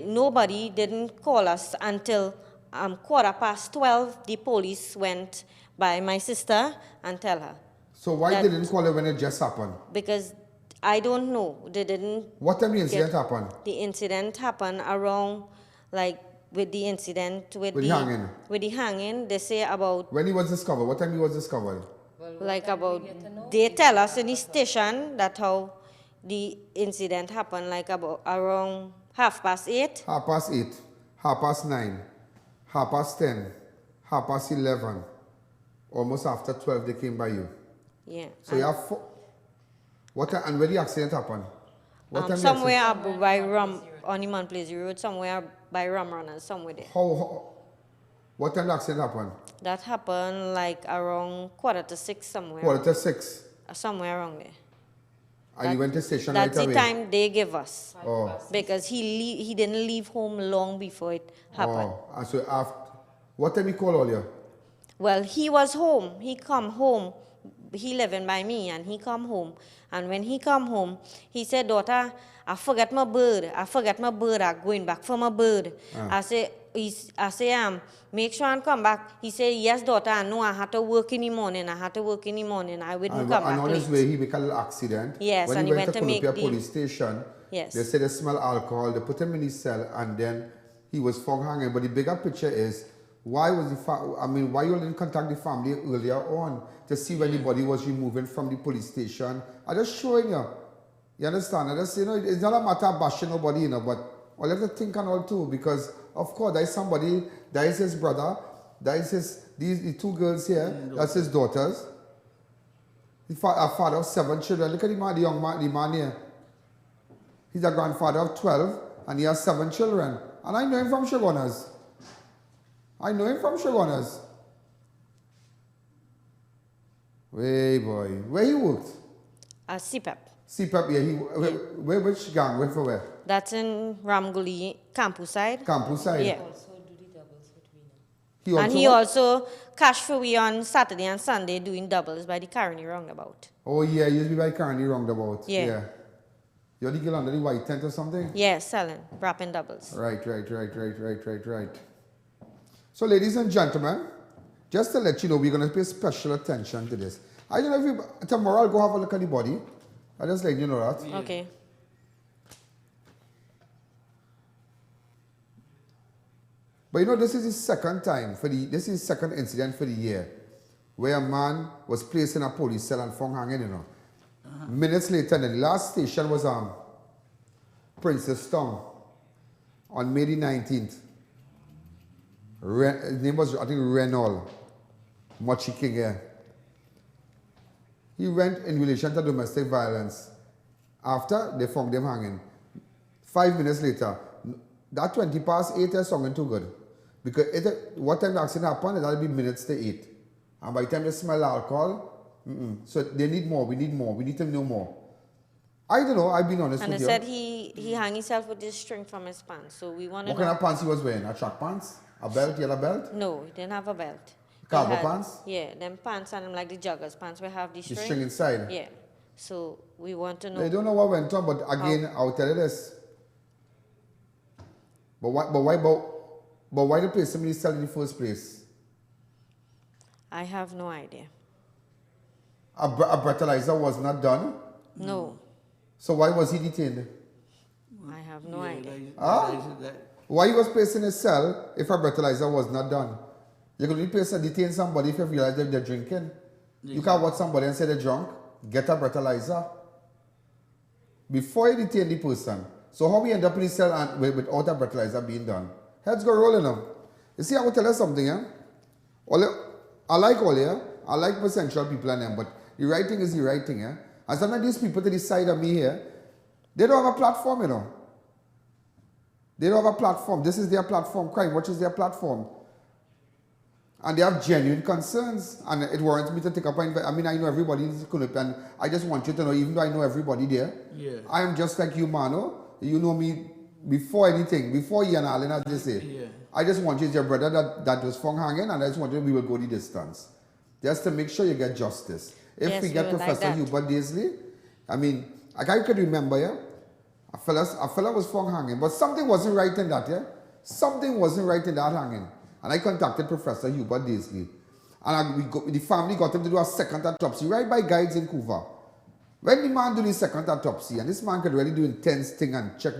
Speaker 19: nobody didn't call us until 12:15. The police went by my sister and tell her.
Speaker 2: So why they didn't call her when it just happened?
Speaker 19: Because I don't know. They didn't.
Speaker 2: What time the incident happened?
Speaker 19: The incident happened around, like, with the incident with the
Speaker 2: hanging.
Speaker 19: With the hanging, they say about.
Speaker 2: When he was discovered? What time he was discovered?
Speaker 19: Like about. They tell us in the station that how the incident happened, like about around 8:30.
Speaker 2: 8:30, 9:30, 10:30, 11:30. Almost after 12, they came by you.
Speaker 19: Yeah.
Speaker 2: So you have what time, and where the accident happened? What time
Speaker 19: somewhere by on the Man Place Road, somewhere by Runners, somewhere there.
Speaker 2: What time the accident happened?
Speaker 19: That happened like around 5:45 somewhere.
Speaker 2: 5:45?
Speaker 19: Somewhere around there.
Speaker 2: And you went to the station right away?
Speaker 19: That's the time they give us. Because he didn't leave home long before it happened.
Speaker 2: And so after, what time he called all you?
Speaker 19: Well, he was home. He come home. He living by me, and he come home. And when he come home, he said, daughter, I forgot my bird. I'm going back for my bird. I say, make sure and come back. He said, yes, daughter, I know I had to work in the morning. I wouldn't come back
Speaker 2: And on his way, he make a little accident.
Speaker 19: Yes,
Speaker 2: when
Speaker 19: and
Speaker 2: he
Speaker 19: went to make the
Speaker 2: police station, they said they smell alcohol. They put him in his cell, and then he was found hanging. But the bigger picture is, Why was why you didn't contact the family earlier on to see when the body was removed from the police station? I'm just showing you. You understand? I just, it's not a matter of bashing nobody, but I have to think and all too, because of course there is somebody, there is his brother, there is the two girls here, that's his daughters. A father of 7 children. Look at the man here. He's a grandfather of 12 and he has 7 children. And I know him from Shogunas. Hey boy, where he worked?
Speaker 19: CPEP.
Speaker 2: CPEP, yeah. Which gang? Where?
Speaker 19: That's in Ramguli, Campus side.
Speaker 2: Yeah.
Speaker 19: He also cash for we on Saturday and Sunday doing doubles by the Caroni roundabout.
Speaker 2: Oh yeah, you used to be by Caroni roundabout.
Speaker 19: Yeah.
Speaker 2: You're the girl under the white tent or something?
Speaker 19: Yeah, selling, wrapping doubles.
Speaker 2: Right. So ladies and gentlemen, just to let you know, we're going to pay special attention to this. I don't know if tomorrow I'll go have a look at the body. I'll just let you know that.
Speaker 19: Yeah. Okay.
Speaker 2: But this is the second time this is the second incident for the year where a man was placed in a police cell and found hanging, Minutes later, the last station was Princess Town on May the 19th. His name was, I think, Renol Mochi King here. He went in relation to domestic violence. After, they found them hanging. 5 minutes later, that 20 past 8 is sounding too good. Because what time the accident happened, that'll be minutes to 8. And by the time they smell alcohol, so they need more, we need to know more. I don't know, I've been honest with you.
Speaker 19: And they said he hung himself with this string from his pants, so we want to know.
Speaker 2: What kind of pants he was wearing? A track pants? A belt, yellow belt?
Speaker 19: No, he didn't have a belt.
Speaker 2: Cargo pants?
Speaker 19: Yeah, them pants and them like the joggers pants we have the string.
Speaker 2: The string inside?
Speaker 19: Yeah. So we want to know.
Speaker 2: I don't know what went on, but again, I'll tell you this. But why the place somebody sell in the first place?
Speaker 19: I have no idea.
Speaker 2: A breathalyzer was not done?
Speaker 19: No.
Speaker 2: So why was he detained?
Speaker 19: I have no idea.
Speaker 2: Why he was placed in a cell if a breathalyzer was not done? You could detain somebody if you realize that they're drinking. You can't watch somebody and say they're drunk. Get a breathalyzer. Before you detain the person. So how we end up in the cell and without a breathalyzer being done? Heads go rolling now. You see, I will tell you something, I like all here. I like potential people and them, but the right thing is the right thing, And some of these people to the side of me here, they don't have a platform, They don't have a platform. This is their platform. Crime Watch is their platform. And they have genuine concerns. And it warrants me to take up I know everybody in this clip, and I just want you to know, even though I know everybody there, I am just like you, Mano. You know me before anything, before Ian Allen, as they say. Yeah. I just want you, it's your brother that was found hanging, and I just want you, we will go the distance. Just to make sure you get justice. If we get Professor Hubert Daisley, like I could remember, a fella was found hanging, but something wasn't right in that, Something wasn't right in that hanging. And I contacted Professor Hubert Daisley. And the family got him to do a second autopsy right by guides in Couva. When the man do the second autopsy, and this man could really do intense thing and check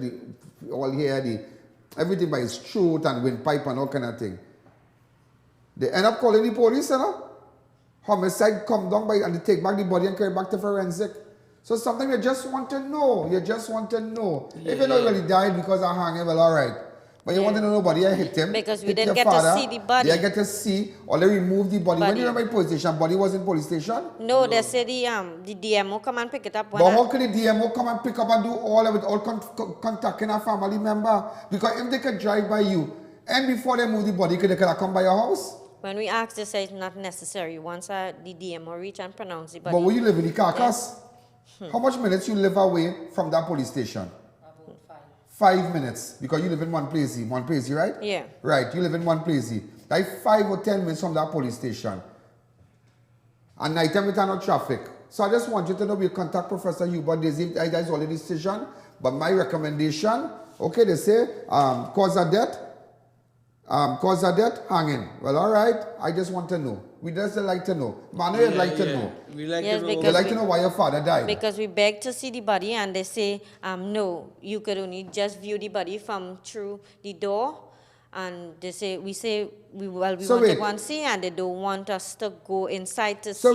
Speaker 2: everything by his throat and windpipe and all kind of thing. They end up calling the police, Homicide come down and they take back the body and carry it back to forensic. So sometimes you just want to know. If you know he really died because of hanging, well, all right. But you want to know nobody hit him.
Speaker 19: Because we didn't get to see the body.
Speaker 2: They get to see, or they remove the body. When you remember police station, body was in police station?
Speaker 19: No, they said the DMO come and pick it up.
Speaker 2: But how can the DMO come and pick up and do all of it without contacting a family member? Because if they could drive by you, and before they move the body, they could have come by your house?
Speaker 19: When we asked, they said it's not necessary. Once the DMO reach and pronounce the body.
Speaker 2: But where you live in the carcass? Yeah. How much minutes you live away from that police station? 5 minutes, because you live in one place, right?
Speaker 19: Yeah.
Speaker 2: Right, you live in one place. Like 5 or 10 minutes from that police station. And night time we turn on traffic. So I just want you to know, we contact Professor Hubert Daisley. That is already decision. But my recommendation, okay, they say cause of death, hanging. Well, all right, I just want to know. We just like to know. Manu, you'd like to know.
Speaker 20: We like
Speaker 2: to know why your father died.
Speaker 19: Because we begged to see the body and they say, no, you could only just view the body from through the door And we say we want to
Speaker 2: wait.
Speaker 19: go and see, and they don't want us to go inside to
Speaker 2: So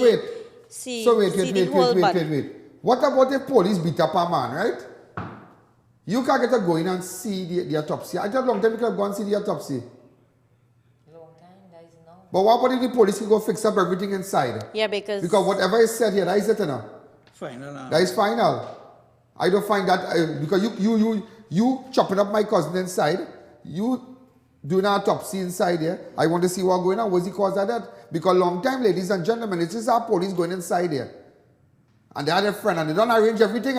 Speaker 19: see.
Speaker 2: Wait. What about if police beat up a man, right? You can't get to go in and see the autopsy. I thought long time you could go and see the autopsy. But what about if the police can go fix up everything inside?
Speaker 19: Yeah, because
Speaker 2: whatever is said here, that is it,
Speaker 20: Final.
Speaker 2: That is final. I don't find that because you chopping up my cousin inside, you doing an autopsy inside here. I want to see what's going on. What's the cause of that? Because long time, ladies and gentlemen, it's just our police going inside here. And they had a friend and they don't arrange everything,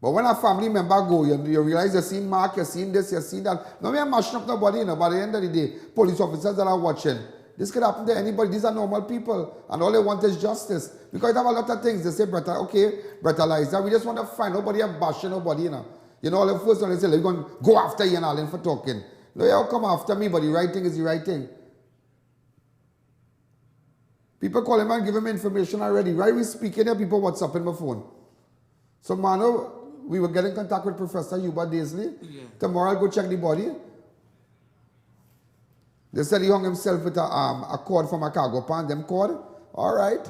Speaker 2: But when a family member go, you realize you've seen Mark, you've seen this, you've seen that. No, we are mashing up nobody, But at the end of the day, police officers that are watching, this could happen to anybody. These are normal people. And all they want is justice. Because they have a lot of things. They say, brutalize. We just want to find nobody and bashing nobody, all the first one they say, they're going to go after you and all for talking. No, you come after me, but the right thing is the right thing. People call him and give him information already. Right? We speaking here, people WhatsApping my phone. So, Mano, we will get in contact with Professor Yuba Daisley. Yeah. Tomorrow I'll go check the body. They said he hung himself with a cord from a cargo pan, them cord. All right.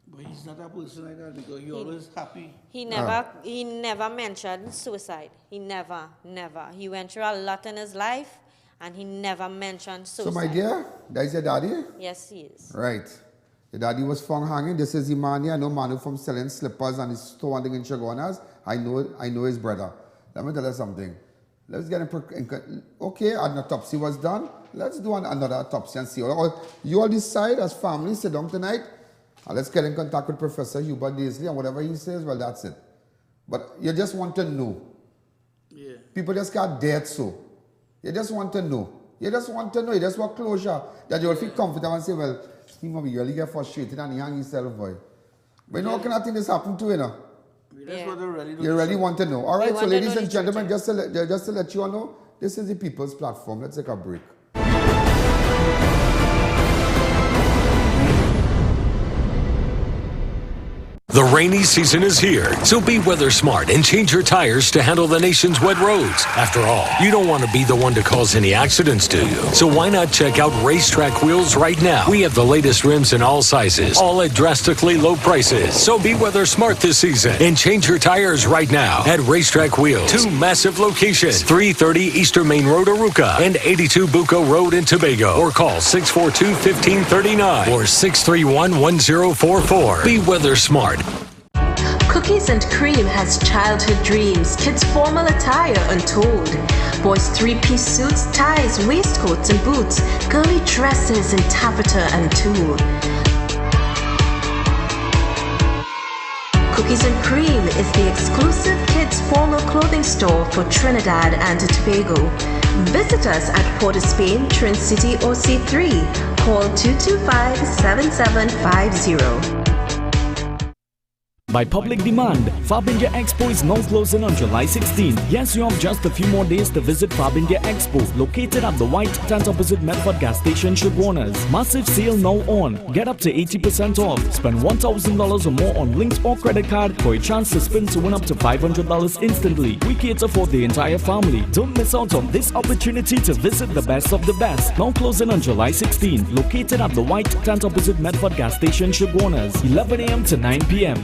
Speaker 20: But he's not a person like that because he's always happy.
Speaker 19: He never mentioned suicide. He never. He went through a lot in his life and he never mentioned suicide.
Speaker 2: So my dear, that is your daddy?
Speaker 19: Yes, he is.
Speaker 2: Right. The daddy was found hanging. This is the man here. I know Manu from selling slippers and his store in Chaguanas. I know his brother. Let me tell you something. Let's get him. Okay, an autopsy was done. Let's do another autopsy and see. You all decide as family, sit down tonight. And let's get in contact with Professor Hubert Daisley and whatever he says, well, that's it. But you just want to know.
Speaker 20: Yeah.
Speaker 2: People just can't dare so. You just want to know. You just want closure. That you will feel comfortable and say, well, he must be really get frustrated and he hang himself, boy. But you know what kind of thing this happened to,
Speaker 20: That's what they really do.
Speaker 2: You really want to know. All right, so ladies and gentlemen, just to let you all know, this is the People's Platform. Let's take a break.
Speaker 5: The rainy season is here, so be weather smart and change your tires to handle the nation's wet roads. After all, you don't want to be the one to cause any accidents, do you? So why not check out Racetrack Wheels right now? We have the latest rims in all sizes, all at drastically low prices. So be weather smart this season and change your tires right now at Racetrack Wheels. 2 massive locations, 330 Eastern Main Road, Arouca, and 82 Bucco Road in Tobago. Or call 642-1539 or 631-1044. Be weather smart.
Speaker 6: Cookies and Cream has childhood dreams, kids' formal attire untold. Boys' 3-piece suits, ties, waistcoats and boots, girly dresses in taffeta and tulle. Cookies and Cream is the exclusive kids' formal clothing store for Trinidad and Tobago. Visit us at Port of Spain, Trin City or C3. Call 225-7750.
Speaker 4: By public demand, Fabindia Expo is now closing on July 16. Yes, you have just a few more days to visit Fabindia Expo, located at the white tent opposite Medford gas station, Chaguanas. Massive sale now on. Get up to 80% off. Spend $1,000 or more on links or credit card for a chance to spin to win up to $500 instantly. We cater for the entire family. Don't miss out on this opportunity to visit the best of the best. Now closing on July 16, located at the white tent opposite Medford gas station, Chaguanas, 11 a.m. to 9 p.m.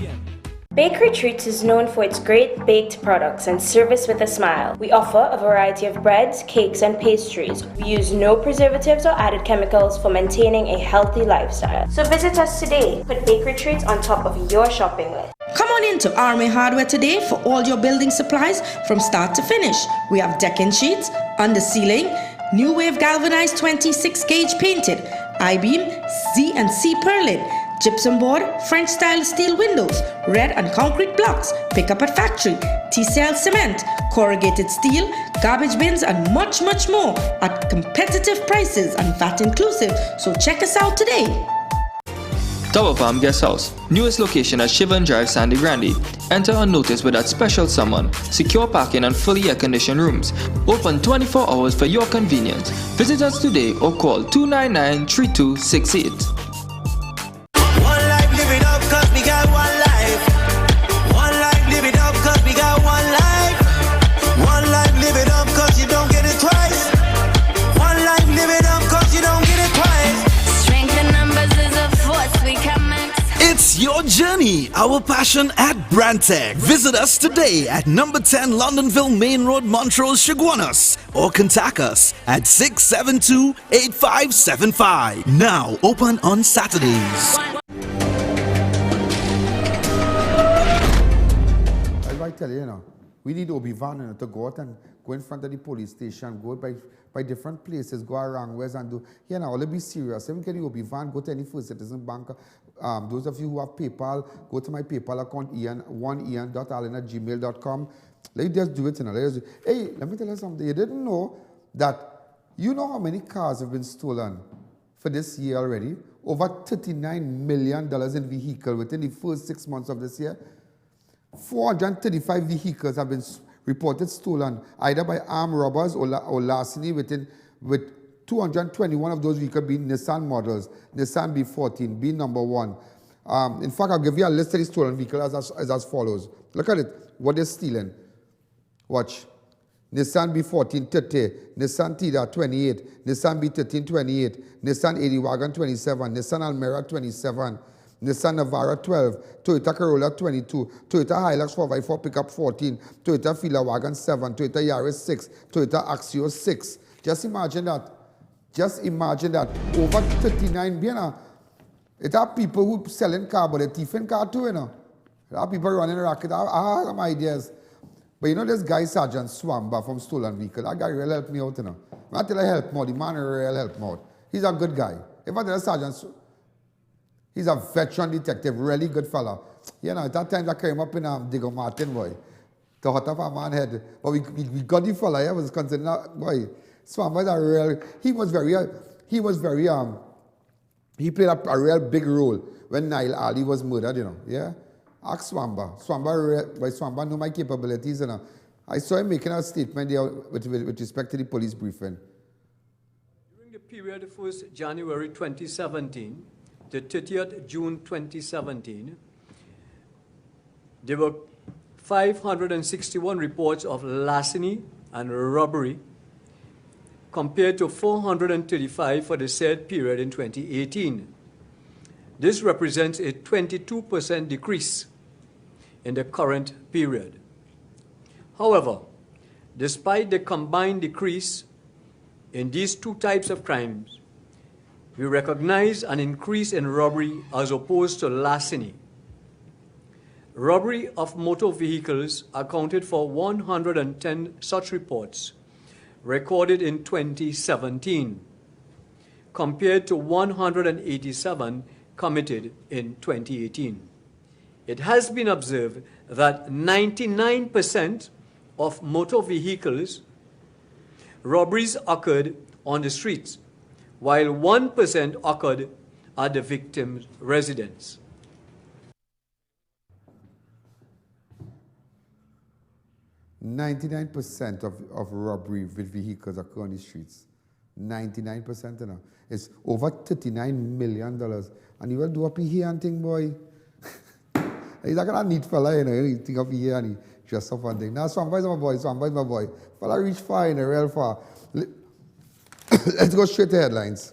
Speaker 1: Bakery Treats is known for its great baked products and service with a smile. We offer a variety of breads, cakes, and pastries. We use no preservatives or added chemicals for maintaining a healthy lifestyle. So visit us today. Put Bakery Treats on top of your shopping list.
Speaker 3: Come on into RMA Hardware today for all your building supplies from start to finish. We have decking sheets, under ceiling, new wave galvanized 26 gauge painted, I-beam, Z and C purlin, gypsum board, French style steel windows, red and concrete blocks, pick up at factory, TCL cement, corrugated steel, garbage bins and much more at competitive prices and VAT inclusive. So check us out today.
Speaker 22: Tower Farm Guest House, newest location at Shivan Drive, Sandy Grande. Enter unnoticed with that special someone. Secure parking and fully air-conditioned rooms. Open 24 hours for your convenience. Visit us today or call 299-3268.
Speaker 23: One life, live it up, cause we got one life. One life, live it up, cause you don't get
Speaker 7: Money, our passion at Brandtech. Visit us today at number 10 Londonville Main Road, Montrose, Chaguanas, or contact us at 672-8575. Now open on Saturdays.
Speaker 2: I tell you, we need Obi-Wan to go out and go in front of the police station, go by different places, go ARANGUEZ and do, let's be serious. If you can Obi-Wan, go to any First Citizen Bank. Those of you who have PayPal, go to my PayPal account, one.ian.allen@gmail.com. Let's just do it. Hey, let me tell you something. You didn't know that, you know how many cars have been stolen for this year already? Over $39 million in vehicle within the first 6 months of this year. 435 vehicles have been reported stolen, either by armed robbers or larceny, with 221 of those vehicles being Nissan models, Nissan B14, B number 1. In fact, I'll give you a list of the stolen vehicles as follows. Look at it, what they're stealing. Watch. Nissan B14, 30, Nissan Tida, 28, Nissan B13, 28, Nissan AD Wagon, 27, Nissan Almera, 27, Nissan Navara 12, Toyota Corolla 22, Toyota Hilux 4x4 pickup 14, Toyota Fila Wagon 7, Toyota Yaris 6, Toyota Axio 6. Just imagine that. Just imagine that. Over 39 billion. It are people who selling car, but they thieving car too, There are people running a racket. I have some ideas. But this guy, Sergeant Swamba from Stolen Vehicle, that guy really helped me out, I tell you help more, the man really helped me out. He's a good guy. If I tell you Sergeant he's a veteran detective, really good fella. At that time I came up in Digger Martin, boy, to hot up a man's head. But we got the fella, I was considered, boy, Swamba is a real, he played a real big role when Nile Ali was murdered, yeah? Ask Swamba. Swamba knew my capabilities, I saw him making a statement there with respect to the police briefing.
Speaker 8: During the period of 1st January 2017, the 30th June 2017, there were 561 reports of larceny and robbery compared to 435 for the said period in 2018. This represents a 22% decrease in the current period. However, despite the combined decrease in these two types of crimes, we recognize an increase in robbery as opposed to larceny. Robbery of motor vehicles accounted for 110 such reports recorded in 2017, compared to 187 committed in 2018. It has been observed that 99% of motor vehicles robberies occurred on the streets, while 1% occurred at the victim's residence.
Speaker 2: 99% of robbery with vehicles occur on the streets. 99%, It's over $39 million. And you will do up here and thing, boy. He's not gonna neat fella, you think up here and he dress up and thing. Now, Swamba is my boy, Fella reach far, real far. Let's go straight to headlines.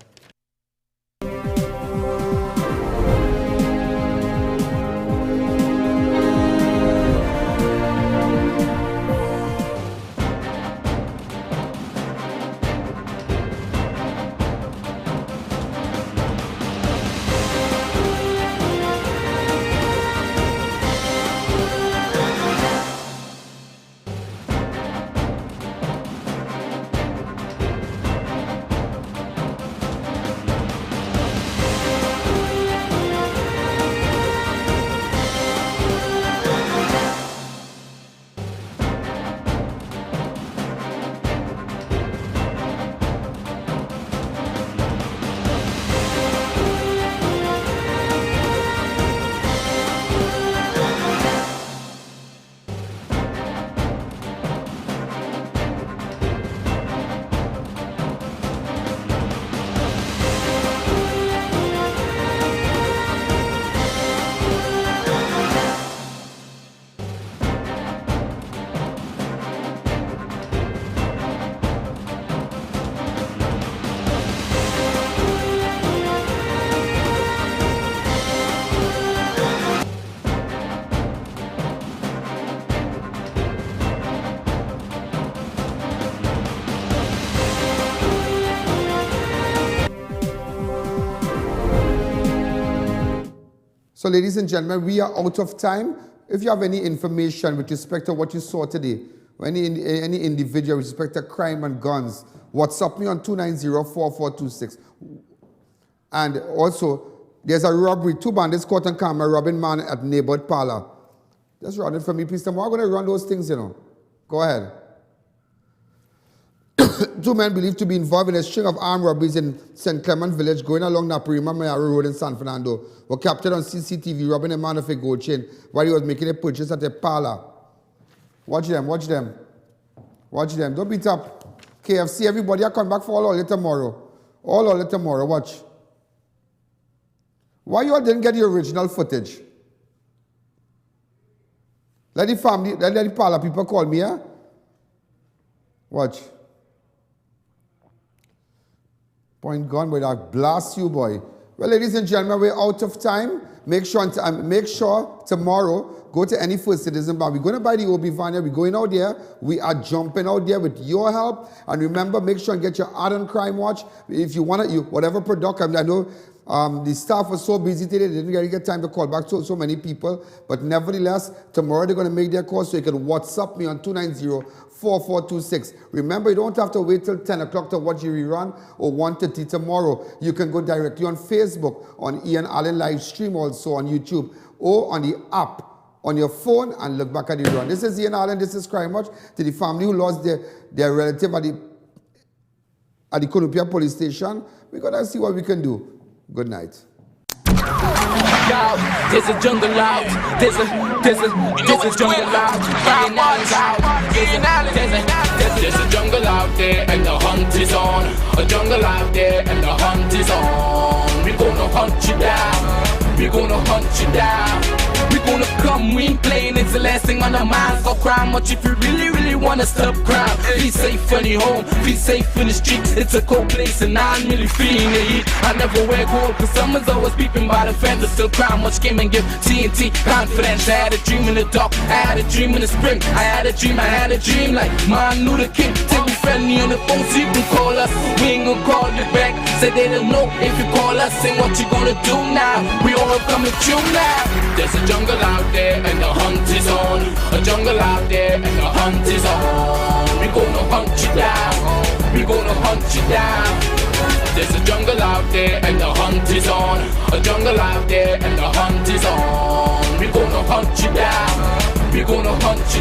Speaker 2: So ladies and gentlemen, we are out of time. If you have any information with respect to what you saw today, or any individual with respect to crime and guns, WhatsApp me on 290-4426. And also, there's a robbery, 2 bandits caught on camera robbing man at neighborhood parlor. Just run it for me, please. Tomorrow I'm going to run those things, you know. Go ahead. 2 men believed to be involved in a string of armed robberies in St. Clement Village going along Naparima Mayaro Road in San Fernando were captured on CCTV robbing a man of a gold chain while he was making a purchase at a parlor. Watch them, watch them. Watch them. Don't beat up. KFC, everybody, I come back for all of tomorrow. All of tomorrow, watch. Why you all didn't get the original footage? Let the family, let the parlor people call me, eh? Watch. Point gun, boy, that blast you, boy. Well, ladies and gentlemen, we're out of time. Make sure tomorrow, go to any First Citizen Bank. We're going to buy the OB van here. We're going out there. We are jumping out there with your help. And remember, make sure and get your ardent crime watch. If you want it, whatever product, I know the staff was so busy today, they didn't really get time to call back so many people. But nevertheless, tomorrow they're going to make their call, so you can WhatsApp me on 290-4426. Remember, you don't have to wait till 10 o'clock to watch your rerun or 1:30 tomorrow. You can go directly on Facebook, on I.A.N live stream, also on YouTube, or on the app on your phone and look back at the rerun. This is I.A.N, this is Crime Watch. To the family who lost their relative at the Konopia police station, we're going to see what we can do. Good night.
Speaker 9: There's a jungle out. There's a jungle out. There's a jungle out there and the hunt is on. A jungle out there and the hunt is on. We're gonna hunt you down. We're gonna hunt you down. We're gonna come, we ain't playing, it's the last thing on our minds. Go crime much if you really wanna stop crime. Be safe in your home, be safe in the streets. It's a cold place and I'm really feeling the heat. I never wear gold cause someone's always peeping by the fence. I still crime much came and give TNT confidence. I had a dream in the dark, I had a dream in the spring. I had a dream like Martin Luther King. Take me friendly on the phone so you can call us. We ain't gonna call you back. Say they don't know if you call us. Say what you gonna do now. We all coming through now. There's a jungle out there and the hunt is on. A jungle out there and the hunt is on. We gonna hunt you down. We gonna hunt you down. There's a jungle out there and the hunt is on. A jungle out there and the hunt is on. We gonna hunt you down. We gonna hunt you